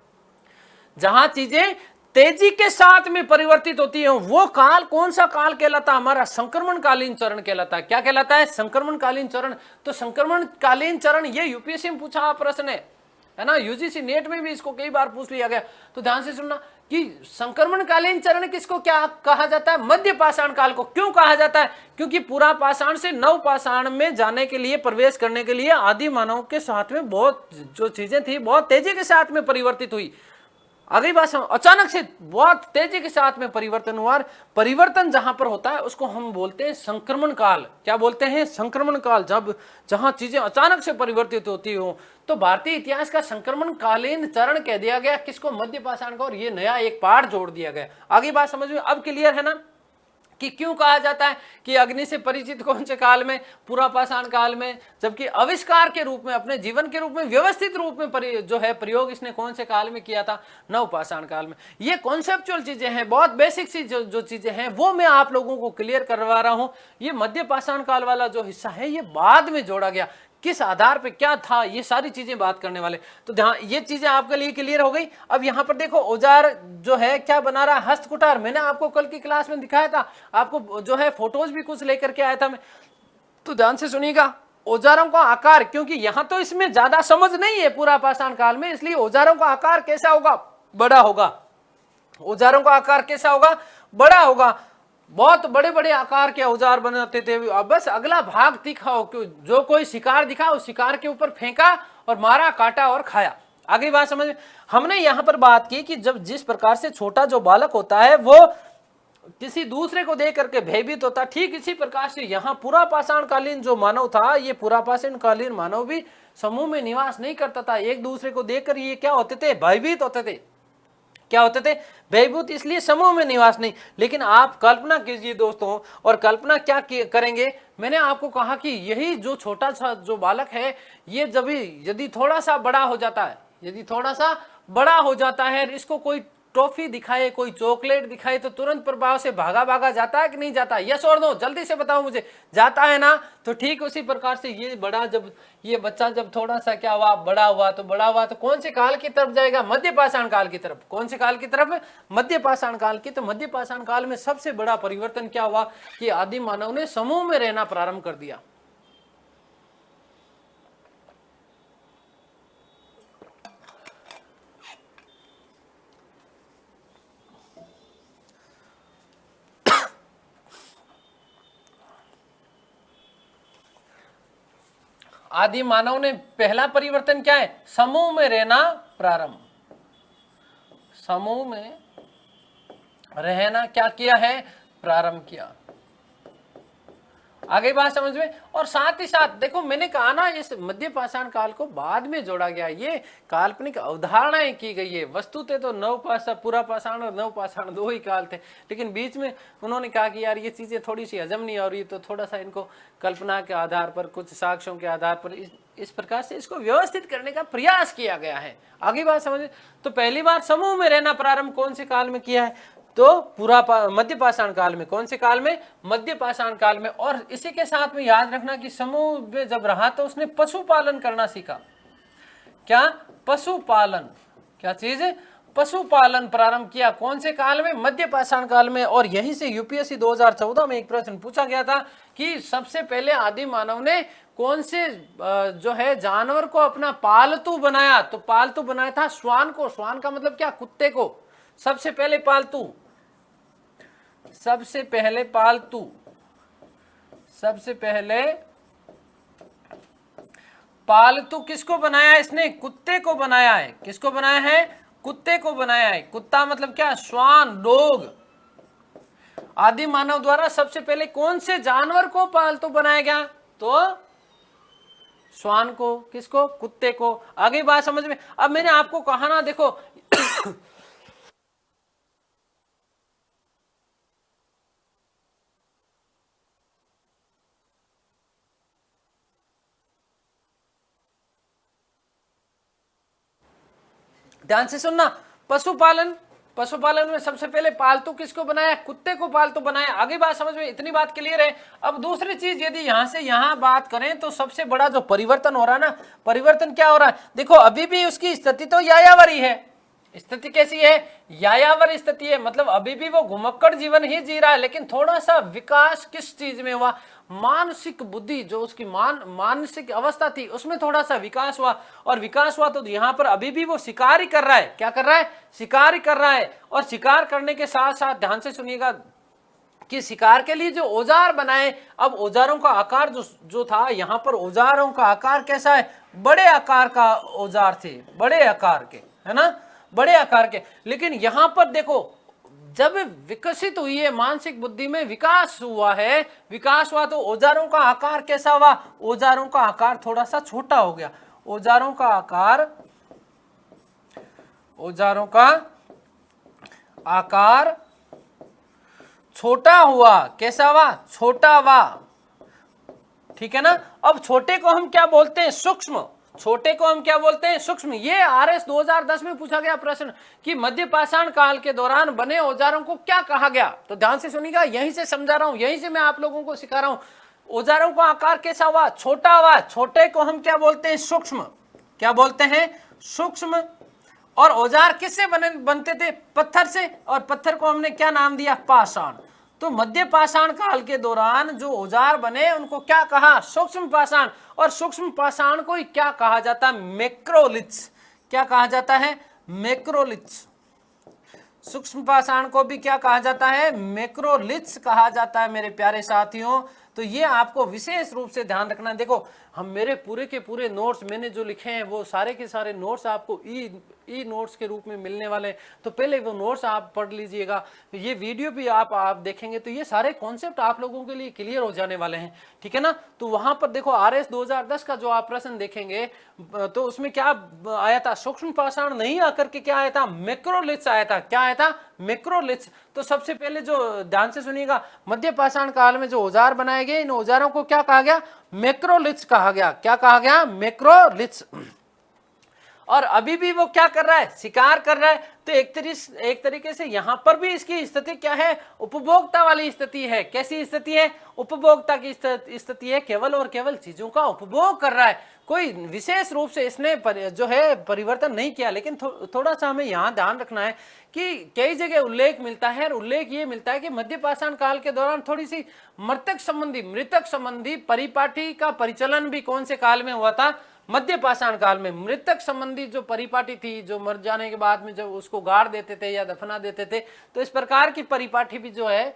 Speaker 1: जहां चीजें तेजी के साथ में परिवर्तित होती हो, वो काल कौन सा काल कहलाता है, हमारा संक्रमणकालीन चरण कहलाता है। क्या कहलाता है, संक्रमणकालीन चरण। तो संक्रमणकालीन चरण ये यूपीएससी में पूछा प्रश्न है ना, यूजीसी नेट में भी इसको कई बार पूछ लिया गया। तो ध्यान से सुनना कि संक्रमणकालीन चरण किसको क्या कहा जाता है, मध्य पाषाण काल को। क्यों कहा जाता है, क्योंकि पूरा पाषाण से नव पाषाण में जाने के लिए, प्रवेश करने के लिए आदि मानव के साथ में बहुत जो चीजें थी बहुत तेजी के साथ में परिवर्तित हुई। अगली बात, अचानक से बहुत तेजी के साथ में परिवर्तन हुआ। परिवर्तन जहां पर होता है उसको हम बोलते हैं संक्रमण काल। क्या बोलते हैं, संक्रमण काल। जब जहां चीजें अचानक से परिवर्तित होती हो, तो भारतीय इतिहास का संक्रमण कालीन चरण कह दिया गया किसको, मध्य पाषाण को, और ये नया एक पाठ जोड़ दिया गया। आगे बात समझ में अब क्लियर है ना कि क्यों कहा जाता है कि अग्नि से परिचित कौन से काल में, पूरा पाषाण काल में, जबकि आविष्कार के रूप में, अपने जीवन के रूप में, व्यवस्थित रूप में जो है प्रयोग इसने कौन से काल में किया था, नव पाषाण काल में। ये कॉन्सेप्चुअल चीजें हैं, बहुत बेसिक सी जो चीजें हैं वो मैं आप लोगों को क्लियर करवा रहा हूं। ये मध्य पाषाण काल वाला जो हिस्सा है ये बाद में जोड़ा गया, किस आधार पे क्या था, ये सारी चीजें बात करने वाले। तो ध्यान, ये चीजें आपके लिए क्लियर हो गई। अब यहाँ पर देखो औजार जो है क्या बना रहा है, हस्तकुटार। मैंने आपको कल की क्लास में दिखाया था, आपको जो है फोटोज भी कुछ लेकर के आया था मैं। तो ध्यान से सुनिएगा, औजारों का आकार, क्योंकि यहाँ तो इसमें ज्यादा समझ नहीं है पूरा पाषाण काल में, इसलिए औजारों का आकार कैसा होगा, बड़ा होगा। औजारों का आकार कैसा होगा, बड़ा होगा। बहुत बड़े बड़े आकार के औजार बनाते थे। अब बस अगला भाग दिखाओ, जो कोई शिकार दिखा उस शिकार के ऊपर फेंका और मारा, काटा और खाया। आगे बात समझ में। हमने यहाँ पर बात की कि जब जिस प्रकार से छोटा जो बालक होता है वो किसी दूसरे को देख करके भयभीत होता, ठीक इसी प्रकार से यहाँ पूरा पाषाण कालीन जो मानव था, ये पूरा पाषाण कालीन मानव भी समूह में निवास नहीं करता था। एक दूसरे को देखकर ये क्या होते थे, भयभीत होते थे। क्या होते थे, भयभूत, इसलिए समूह में निवास नहीं। लेकिन आप कल्पना कीजिए दोस्तों, और कल्पना क्या करेंगे, मैंने आपको कहा कि यही जो छोटा सा जो बालक है, ये जब यदि थोड़ा सा बड़ा हो जाता है, यदि थोड़ा सा बड़ा हो जाता है, इसको कोई टॉफी दिखाए, कोई चॉकलेट दिखाए, तो तुरंत प्रभाव से भागा भागा जाता है कि नहीं जाता, यस और नो, जल्दी से बताओ मुझे, जाता है ना। तो ठीक उसी प्रकार से ये बड़ा, जब ये बच्चा जब थोड़ा सा क्या हुआ, बड़ा हुआ तो कौन से काल की तरफ जाएगा, मध्य पाषाण काल की तरफ। कौन से काल की तरफ, मध्य पाषाण काल की। तो मध्य पाषाण काल में सबसे बड़ा परिवर्तन क्या हुआ कि आदि मानव ने समूह में रहना प्रारंभ कर दिया। आदि मानव ने पहला परिवर्तन क्या है, समूह में रहना प्रारंभ, समूह में रहना क्या किया है, प्रारंभ किया। आगे बात समझ में। और साथ ही साथ देखो, मैंने कहा ना इस मध्य पाषाण काल को बाद में जोड़ा गया, ये काल्पनिक अवधारणाएं की गई है। वस्तुतः तो नव पाषाण, पूरा पाषाण और नव पाषाण दो ही काल थे, लेकिन बीच में उन्होंने कहा कि यार ये चीजें थोड़ी सी हजम नहीं हो रही, तो थोड़ा सा इनको कल्पना के आधार पर, कुछ साक्ष्यों के आधार पर इस प्रकार से इसको व्यवस्थित करने का प्रयास किया गया है। आगे बात समझ। तो पहली बार समूह में रहना प्रारंभ कौन से काल में किया है, तो पूरा मध्य पाषाण काल में। कौन से काल में, मध्य पाषाण काल में। और इसी के साथ में याद रखना कि समूह में जब रहा तो उसने पशुपालन करना सीखा। क्या, पशुपालन, क्या चीज है, पशुपालन प्रारंभ किया। कौन से काल में, मध्य पाषाण काल में। और यहीं से यूपीएससी 2014 में एक प्रश्न पूछा गया था कि सबसे पहले आदि मानव ने कौन से जो है जानवर को अपना पालतू बनाया। तो पालतू बनाया था श्वान को। श्वान का मतलब क्या, कुत्ते को सबसे पहले पालतू, सबसे पहले पालतू, सबसे पहले पालतू किसको बनाया इसने, कुत्ते को बनाया है। किसको बनाया है, कुत्ते को बनाया है। कुत्ता मतलब क्या, श्वान, डॉग। आदि मानव द्वारा सबसे पहले कौन से जानवर को पालतू बनाया गया, तो श्वान को। किसको, कुत्ते को। आगे बात समझ में। अब मैंने आपको कहा ना, देखो ध्यान से सुनना, पशुपालन, पशुपालन में सबसे पहले पालतू किसको बनाया, कुत्ते को पालतू बनाया। आगे बात समझ में, इतनी बात क्लियर है। अब दूसरी चीज यदि यहां से यहां बात करें तो सबसे बड़ा जो परिवर्तन हो रहा है ना, परिवर्तन क्या हो रहा है, देखो अभी भी उसकी स्थिति तो यायावरी है। स्थिति कैसी है, यायावर स्थिति है, मतलब अभी भी वो घुमक्कड़ जीवन ही जी रहा है, लेकिन थोड़ा सा विकास किस चीज में हुआ, मानसिक बुद्धि, जो उसकी मानसिक अवस्था थी उसमें थोड़ा सा विकास हुआ। और विकास हुआ तो यहाँ पर अभी भी वो शिकार ही कर रहा है। क्या कर रहा है, शिकार ही कर रहा है। और शिकार करने के साथ साथ ध्यान से सुनिएगा कि शिकार के लिए जो औजार बनाए, अब औजारों का आकार जो था, यहाँ पर औजारों का आकार कैसा है, बड़े आकार का औजार थे, बड़े आकार के, है ना, बड़े आकार के। लेकिन यहां पर देखो, जब विकसित हुई है, मानसिक बुद्धि में विकास हुआ है, विकास हुआ तो औजारों का आकार कैसा हुआ, औजारों का आकार थोड़ा सा छोटा हो गया। औजारों का आकार छोटा हुआ। कैसा हुआ, छोटा हुआ, ठीक है ना। अब छोटे को हम क्या बोलते हैं, सूक्ष्म। छोटे को हम क्या बोलते हैं, सूक्ष्म। ये आरएस 2010 में पूछा गया प्रश्न कि मध्य पाषाण काल के दौरान बने औजारों को क्या कहा गया। तो ध्यान से सुनिएगा, यहीं से समझा रहा हूं, यहीं से मैं आप लोगों को सिखा रहा हूं। औजारों का आकार कैसा हुआ, छोटा हुआ। छोटे को हम क्या बोलते हैं, सूक्ष्म। क्या बोलते हैं, सूक्ष्म। और औजार किससे बनते थे, पत्थर से। और पत्थर को हमने क्या नाम दिया, पाषाण। तो मध्य पाषाण काल के दौरान जो औजार बने उनको क्या कहा, सूक्ष्म पाषाण। और सूक्ष्म पाषाण को क्या कहा जाता है, मैक्रोलिथ्स। क्या कहा जाता है, मैक्रोलिथ्स। सूक्ष्म पाषाण को भी क्या कहा जाता है, मैक्रोलिथ्स कहा जाता है मेरे प्यारे साथियों। तो ये आपको विशेष रूप से ध्यान रखना है। देखो हम मेरे पूरे के पूरे नोट्स मैंने जो लिखे हैं वो सारे के सारे नोट्स आपको ई नोट्स के रूप में मिलने वाले हैं। तो पहले वो नोट्स आप पढ़ लीजिएगा, ये वीडियो भी आप देखेंगे तो ये सारे कॉन्सेप्ट आप लोगों के लिए क्लियर हो जाने वाले हैं, ठीक है ना। तो वहां पर देखो आरएस 2010 का जो आप प्रश्न देखेंगे तो उसमें क्या आया था, सूक्ष्म पाषाण नहीं आकर के क्या आया था, मैक्रोलिथ्स आया था। क्या आया था, मैक्रोलिथ्स। तो सबसे पहले जो ध्यान से सुनिएगा, मध्य पाषाण काल में जो औजार बनाए गए, इन औजारों को क्या कहा गया, मैक्रोलिथ्स कहा गया। क्या कहा गया, मैक्रोलिथ्स। और अभी भी वो क्या कर रहा है, शिकार कर रहा है। तो एक तरीके से यहां पर भी इसकी स्थिति क्या है, उपभोक्ता वाली स्थिति है। कैसी स्थिति है, उपभोक्ता की स्थिति है, केवल और केवल चीजों का उपभोग कर रहा है। कोई विशेष रूप से इसने जो है परिवर्तन नहीं किया। लेकिन थोड़ा सा हमें यहाँ ध्यान रखना है कि कई जगह उल्लेख मिलता है, और उल्लेख ये मिलता है कि मध्य पाषाण काल के दौरान थोड़ी सी मृतक संबंधी परिपाटी का परिचलन भी कौन से काल में हुआ था, मध्य पाषाण काल में। मृतक संबंधी जो परिपाटी थी, जो मर जाने के बाद में जब उसको गाड़ देते थे या दफना देते थे, तो इस प्रकार की परिपाटी भी जो है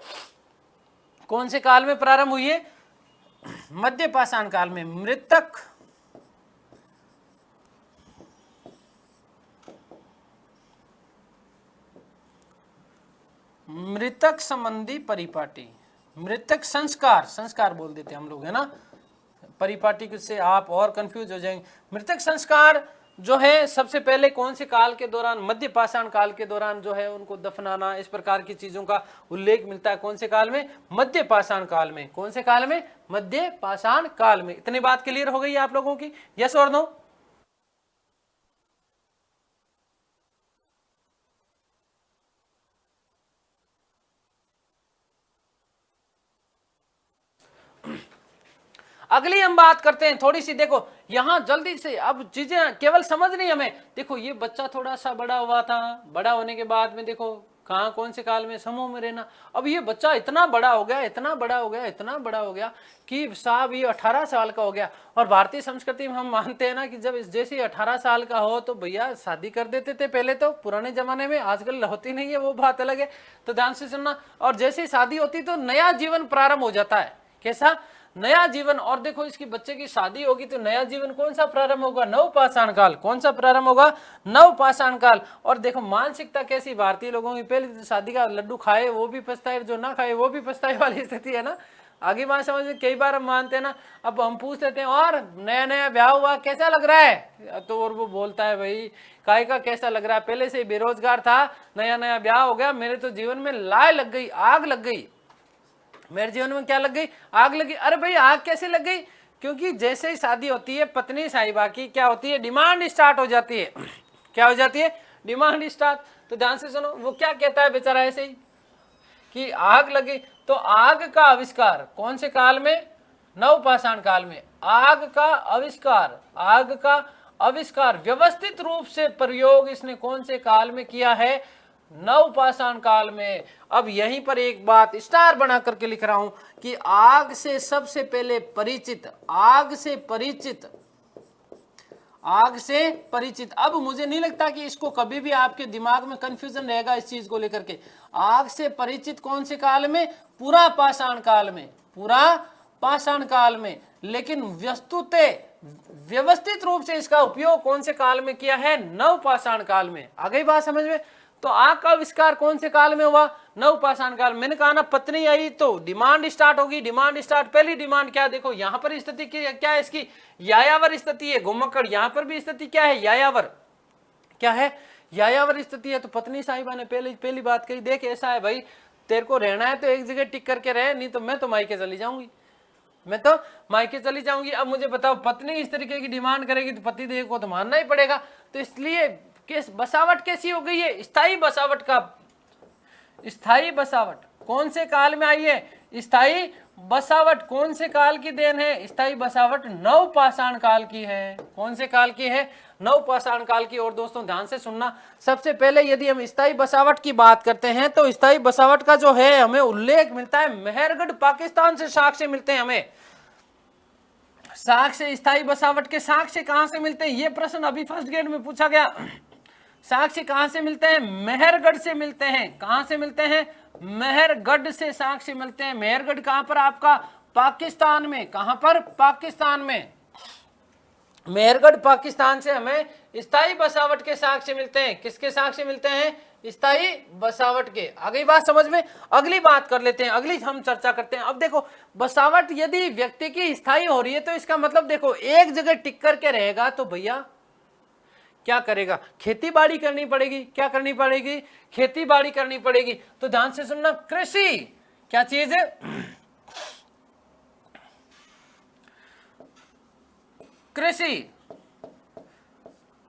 Speaker 1: कौन से काल में प्रारंभ हुई है, मध्य पाषाण काल में। मृतक संबंधी परिपाटी, मृतक संस्कार बोल देते हम लोग, है ना। परिपाटी से आप और कंफ्यूज हो जाएंगे। मृतक संस्कार जो है सबसे पहले कौन से काल के दौरान, मध्य पाषाण काल के दौरान जो है उनको दफनाना, इस प्रकार की चीजों का उल्लेख मिलता है। कौन से काल में, मध्य पाषाण काल में। कौन से काल में, मध्य पाषाण काल में। इतनी बात क्लियर हो गई है आप लोगों की, यस और नो। अगली हम बात करते हैं थोड़ी सी, देखो यहां जल्दी से अब चीजें केवल समझ नहीं हमें। देखो ये बच्चा थोड़ा सा बड़ा हुआ था, बड़ा होने के बाद में देखो कहां कौन से काल में, समूह में रहना। अब ये बच्चा इतना बड़ा हो गया, इतना बड़ा हो गया, इतना बड़ा हो गया कि साहब ये 18 साल का हो गया। और भारतीय संस्कृति में हम मानते हैं ना कि जब जैसे 18 साल का हो तो भैया शादी कर देते थे पहले, तो पुराने जमाने में, आजकल होती नहीं है, वो बात अलग है। तो ध्यान से सुनना। और जैसे ही शादी होती तो नया जीवन प्रारंभ हो जाता है। कैसा, नया जीवन। और देखो इसकी बच्चे की शादी होगी तो नया जीवन कौन सा प्रारंभ होगा, नव पाषाण काल। कौन सा प्रारंभ होगा, नव पाषाण काल। और देखो मानसिकता कैसी भारतीय लोगों की, पहले शादी का लड्डू खाए वो भी पछताए, जो ना खाए वो भी पछताए वाली स्थिति है ना। आगे बात समझ में, कई बार हम मानते हैं ना, अब हम पूछ लेते हैं और नया नया ब्याह हुआ कैसा लग रहा है, तो और वो बोलता है भाई काय का कैसा लग रहा है, पहले से बेरोजगार था, नया नया ब्याह हो गया, मेरे तो जीवन में लाय लग गई, आग लग गई, मेरे जीवन में क्या लग गई, आग लगी। अरे भाई आग कैसे लग गई, क्योंकि जैसे ही शादी होती है पत्नी साहिबा की क्या होती है, डिमांड स्टार्ट हो जाती है। क्या हो जाती है, डिमांड स्टार्ट। तो ध्यान से सुनो, वो क्या कहता है बेचारा ऐसे ही कि आग लगी, तो आग का आविष्कार कौन से काल में? नवपाषाण काल में। आग का आविष्कार व्यवस्थित रूप से प्रयोग इसने कौन से काल में किया है? नवपाषाण काल में। अब यहीं पर एक बात स्टार बना करके लिख रहा हूं कि आग से सबसे पहले परिचित, आग से परिचित। अब मुझे नहीं लगता कि इसको कभी भी आपके दिमाग में कंफ्यूजन रहेगा इस चीज को लेकर के। आग से परिचित कौन से काल में? पूरा पाषाण काल में। लेकिन वस्तुतः व्यवस्थित रूप से इसका उपयोग कौन से काल में किया है? नवपाषाण काल में। आ गई बात समझ में? तो आग का आविष्कार कौन से काल में हुआ? नवपाषाण काल। मैंने कहा ना, पत्नी आई तो डिमांड स्टार्ट होगी। डिमांड स्टार्ट, पहली डिमांड क्या? देखो यहां पर स्थिति क्या है इसकी? यायावर स्थिति है, घुमक्कड़। यहां पर भी स्थिति क्या है? यायावर। क्या है? यायावर स्थिति है। तो पत्नी साहिबा ने पहली बात कही, देख ऐसा है भाई, तेरे को रहना है तो एक जगह टिक करके रहे, नहीं तो मैं तो मायके चली जाऊंगी। अब मुझे बताओ, पत्नी इस तरीके की डिमांड करेगी तो पति देव को तो मानना ही पड़ेगा। तो इसलिए बसावट कैसी हो गई है? स्थायी बसावट कौन से काल में आई है? स्थायी बसावट कौन से काल की देन है? स्थायी बसावट नवपाषाण काल की है। कौन से काल की है? नवपाषाण काल की। और दोस्तों ध्यान से सुनना, सबसे पहले यदि हम स्थायी बसावट की बात करते हैं तो स्थायी बसावट का जो है हमें उल्लेख मिलता है मेहरगढ़ पाकिस्तान से साक्ष्य मिलते हैं हमें। साक्ष्य, स्थायी बसावट के साक्ष्य कहां से मिलते हैं? ये प्रश्न अभी फर्स्ट ग्रेड में पूछा गया। साक्ष्य कहां से मिलते हैं? मेहरगढ़ से मिलते हैं। कहां से मिलते हैं? मेहरगढ़ से साक्ष्य मिलते हैं। मेहरगढ़ कहां पर? आपका पाकिस्तान में। कहां पर? पाकिस्तान में। मेहरगढ़ पाकिस्तान से हमें स्थायी बसावट के साक्ष्य मिलते हैं। किसके साक्ष्य मिलते हैं? स्थायी बसावट के। आ गई बात समझ में? अगली बात कर लेते हैं, अगली हम चर्चा करते हैं। अब देखो, बसावट यदि व्यक्ति की स्थायी हो रही है तो इसका मतलब देखो, एक जगह टिक करके रहेगा तो भैया क्या करेगा? खेती बाड़ी करनी पड़ेगी। क्या करनी पड़ेगी? खेती बाड़ी करनी पड़ेगी। तो ध्यान से सुनना, कृषि क्या चीज है? कृषि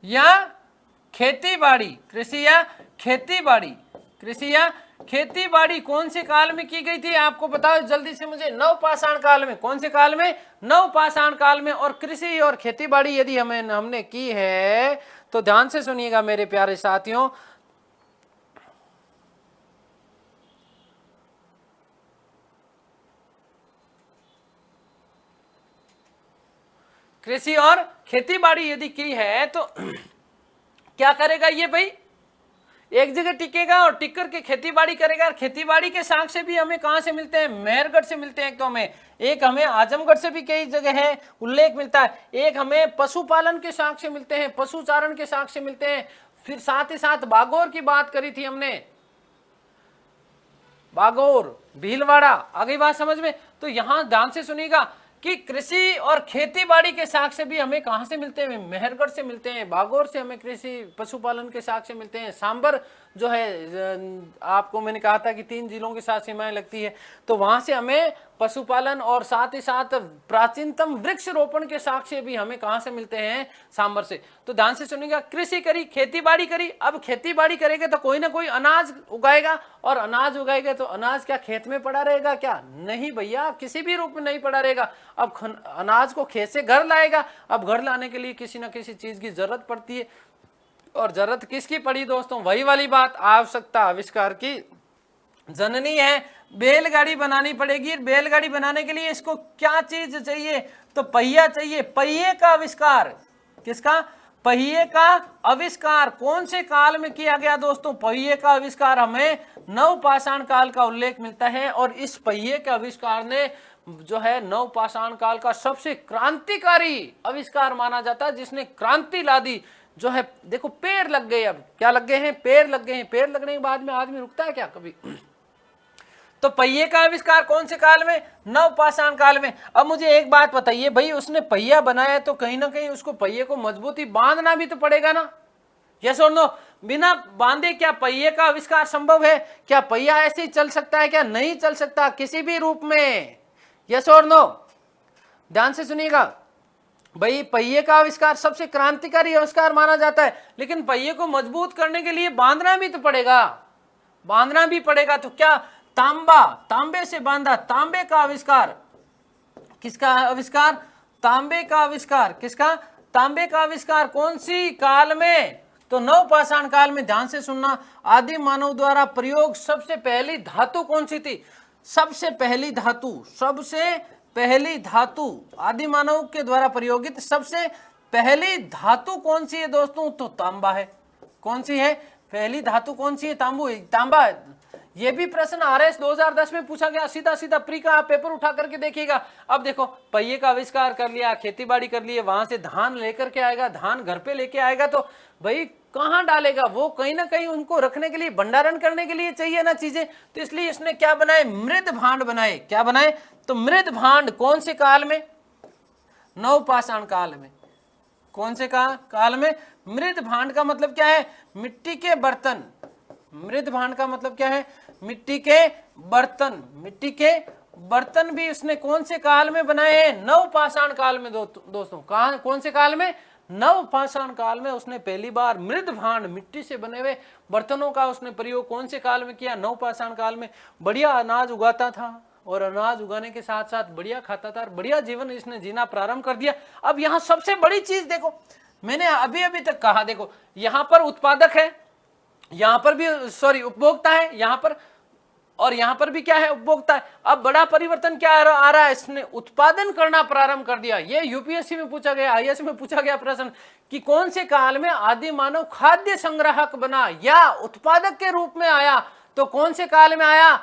Speaker 1: या खेती बाड़ी। कृषि या खेती बाड़ी कौन से काल में की गई थी? आपको बताओ जल्दी से मुझे। नवपाषाण काल में। कौन से काल में? नवपाषाण काल में। और कृषि और खेती बाड़ी यदि हमने की है तो ध्यान से सुनिएगा मेरे प्यारे साथियों, कृषि और खेती बाड़ी यदि की है तो क्या करेगा ये भाई? एक जगह टिकेगा और टिक करके खेती बाड़ी करेगा। और खेती बाड़ी के साक्ष्य भी हमें कहां से मिलते हैं? मेहरगढ़ से मिलते हैं। तो हमें आजमगढ़ से भी कई जगह है उल्लेख मिलता है। एक हमें पशुपालन के साक्ष्य मिलते हैं, पशुचारण के साक्ष्य मिलते हैं। फिर साथ ही साथ बागोर की बात करी थी हमने, बागोर, भीलवाड़ा। आ गई बात समझ में? तो यहां ध्यान से सुनिएगा कि कृषि और खेती बाड़ी के साक्ष्य भी हमें कहां से मिलते हैं? मेहरगढ़ से मिलते हैं। बागोर से हमें कृषि पशुपालन के साक्ष्य मिलते हैं। सांबर जो है, आपको मैंने कहा था कि 3 जिलों के साथ सीमाएं लगती है, तो वहां से हमें पशुपालन और साथ ही साथ प्राचीनतम वृक्ष रोपण के साक्ष्य भी हमें कहां से मिलते हैं? सांबर से। तो ध्यान से सुनिएगा, कृषि करी, खेती बाड़ी करी। अब खेती बाड़ी करेंगे तो कोई ना कोई अनाज उगाएगा, और अनाज उगाएगा तो अनाज क्या खेत में पड़ा रहेगा? क्या नहीं भैया, किसी भी रूप में नहीं पड़ा रहेगा। अब अनाज को खेत से घर लाएगा। अब घर लाने के लिए किसी ना किसी चीज की जरूरत पड़ती है, और जरूरत किसकी पड़ी दोस्तों? वही वाली बात, आवश्यकता आविष्कार की जननी है। बैलगाड़ी बनानी पड़ेगी। बैलगाड़ी बनाने के लिए इसको क्या चीज चाहिए? तो पहिया चाहिए। पहिए का आविष्कार किसका? पहिए का आविष्कार कौन से काल में किया गया दोस्तों? पहिए का आविष्कार हमें नवपाषाण काल का उल्लेख मिलता है। और इस पहिए के आविष्कार ने जो है नवपाषाण काल का सबसे क्रांतिकारी आविष्कार माना जाता है, जिसने क्रांति ला दी। जो है देखो, पेड़ लग गए। अब क्या लग गए हैं? पेड़ लग गए हैं। पेड़ लगने के बाद में आदमी रुकता है क्या कभी? तो पहिए का आविष्कार कौन से काल में? नवपाषाण काल में। अब मुझे एक बात बताइए भाई, उसने पहिया बनाया तो कहीं ना कहीं उसको पहिए को मजबूती बांधना भी तो पड़ेगा ना? यस और नो? बिना बांधे क्या पहिए का आविष्कार संभव है? क्या पहिया ऐसे ही चल सकता है? क्या नहीं चल सकता किसी भी रूप में? यस और नो? ध्यान से सुनिएगा, भाई पहिए का आविष्कार सबसे क्रांतिकारी आविष्कार माना जाता है, लेकिन पहिए को मजबूत करने के लिए बांधना भी तो पड़ेगा, बांधना भी पड़ेगा। तो क्या तांबा, तांबे से बांधा, तांबे का आविष्कार, किसका आविष्कार? तांबे का आविष्कार। किसका? तांबे का आविष्कार। कौन सी काल में? तो नवपाषाण काल में। ध्यान से सुनना। आदि मानव द्वारा प्रयोग सबसे पहली धातु कौन सी थी? सबसे पहली धातु, सबसे पहली धातु आदि मानव के द्वारा प्रयोगित सबसे पहली धातु कौन सी है दोस्तों? तो तांबा है। कौन सी है पहली धातु? कौन सी है? तांबा। ये भी प्रश्न RS 2010 में पूछा गया, सीधा सीधा प्री का आप पेपर उठा करके देखिएगा। अब देखो, पहिए का आविष्कार कर लिया, खेती बाड़ी कर लिए, वहां से धान लेकर के आएगा, धान घर पे लेके आएगा, तो भाई कहाँ डालेगा वो? कहीं ना कहीं उनको रखने के लिए, भंडारण करने के लिए चाहिए ना चीजें। तो इसलिए इसने क्या बनाए? मृद भांड बनाए। क्या बनाए? तो मृद भांड। कौन से काल में? नवपाषाण काल में। कौन से काल में? मृद भांड का मतलब क्या है? मिट्टी के बर्तन। मृद भांड का मतलब क्या है? मिट्टी के बर्तन। मिट्टी के बर्तन भी उसने कौन से काल में बनाए हैं? नवपाषाण काल में दोस्तों। कहां? कौन से काल में? नवपाषाण काल में उसने पहली बार मृद भांड, मिट्टी से बने हुए बर्तनों का उसने प्रयोग कौन से काल में किया? नवपाषाण काल में। बढ़िया अनाज उगाता था और अनाज उगाने के साथ साथ बढ़िया खाता था, बढ़िया जीवन इसने जीना प्रारंभ कर दिया। अब यहाँ सबसे बड़ी चीज देखो, मैंने अभी तक कहा, देखो यहाँ पर उत्पादक है, यहाँ पर भी उपभोक्ता है, यहाँ पर, और यहाँ पर भी क्या है? उपभोक्ता है। अब बड़ा परिवर्तन क्या आ रहा है? इसने उत्पादन करना प्रारंभ कर दिया। ये यूपीएससी में पूछा गया, IAS में पूछा गया प्रश्न कि कौन से काल में आदि मानव खाद्य संग्राहक बना या उत्पादक के रूप में आया? तो कौन से काल में आया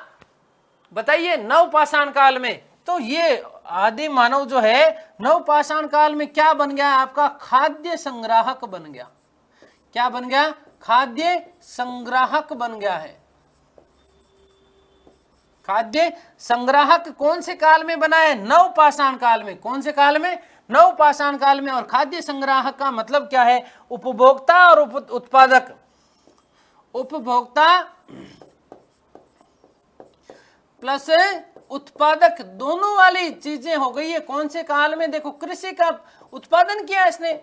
Speaker 1: बताइए? नवपाषाण काल में। तो ये आदि मानव जो है नवपाषाण काल में क्या बन गया? आपका खाद्य संग्राहक बन गया। क्या बन गया? खाद्य संग्राहक बन गया है। खाद्य संग्राहक कौन से काल में बना है? नवपाषाण काल में। कौन से काल में? नवपाषाण काल में। और खाद्य संग्राहक का मतलब क्या है? उपभोक्ता और उत्पादक। उपभोक्ता प्लस उत्पादक दोनों वाली चीजें हो गई है। कौन से काल में? देखो, कृषि का उत्पादन किया इसने,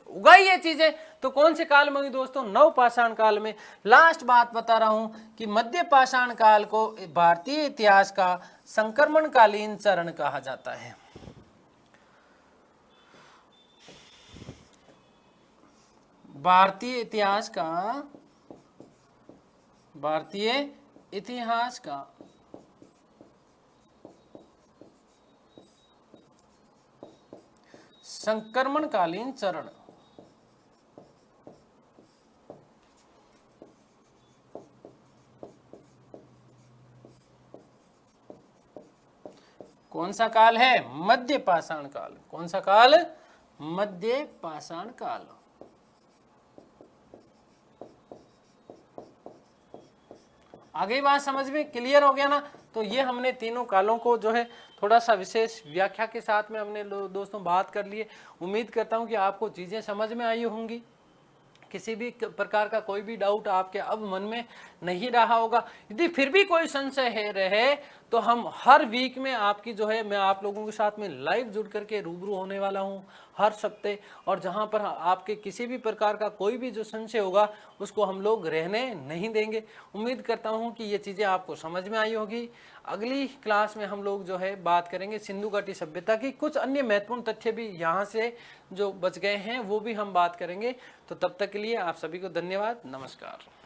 Speaker 1: उगाई ये चीजें। तो कौन से काल में हुई दोस्तों? नवपाषाण काल में। लास्ट बात बता रहा हूं कि मध्य पाषाण काल को भारतीय इतिहास का संक्रमणकालीन चरण कहा जाता है। भारतीय इतिहास का संक्रमणकालीन चरण। कौन सा काल है? मध्य पाषाण काल। कौन सा काल? मध्य पाषाण काल। आगे बात समझ में क्लियर हो गया ना? तो ये हमने तीनों कालों को जो है थोड़ा सा विशेष व्याख्या के साथ में हमने दोस्तों बात कर लिए। उम्मीद करता हूँ कि आपको चीज़ें समझ में आई होंगी। किसी भी प्रकार का कोई भी डाउट आपके अब मन में नहीं रहा होगा। यदि फिर भी कोई संशय रहे तो हम हर वीक में आपकी जो है, मैं आप लोगों के साथ में लाइव जुड़ करके रूबरू होने वाला हूं हर सप्ते। और जहां पर आपके किसी भी प्रकार का कोई भी जो संशय होगा उसको हम लोग रहने नहीं देंगे। उम्मीद करता हूं कि ये चीज़ें आपको समझ में आई होगी। अगली क्लास में हम लोग जो है बात करेंगे सिंधु घाटी सभ्यता की। कुछ अन्य महत्वपूर्ण तथ्य भी यहाँ से जो बच गए हैं वो भी हम बात करेंगे। तो तब तक के लिए आप सभी को धन्यवाद। नमस्कार।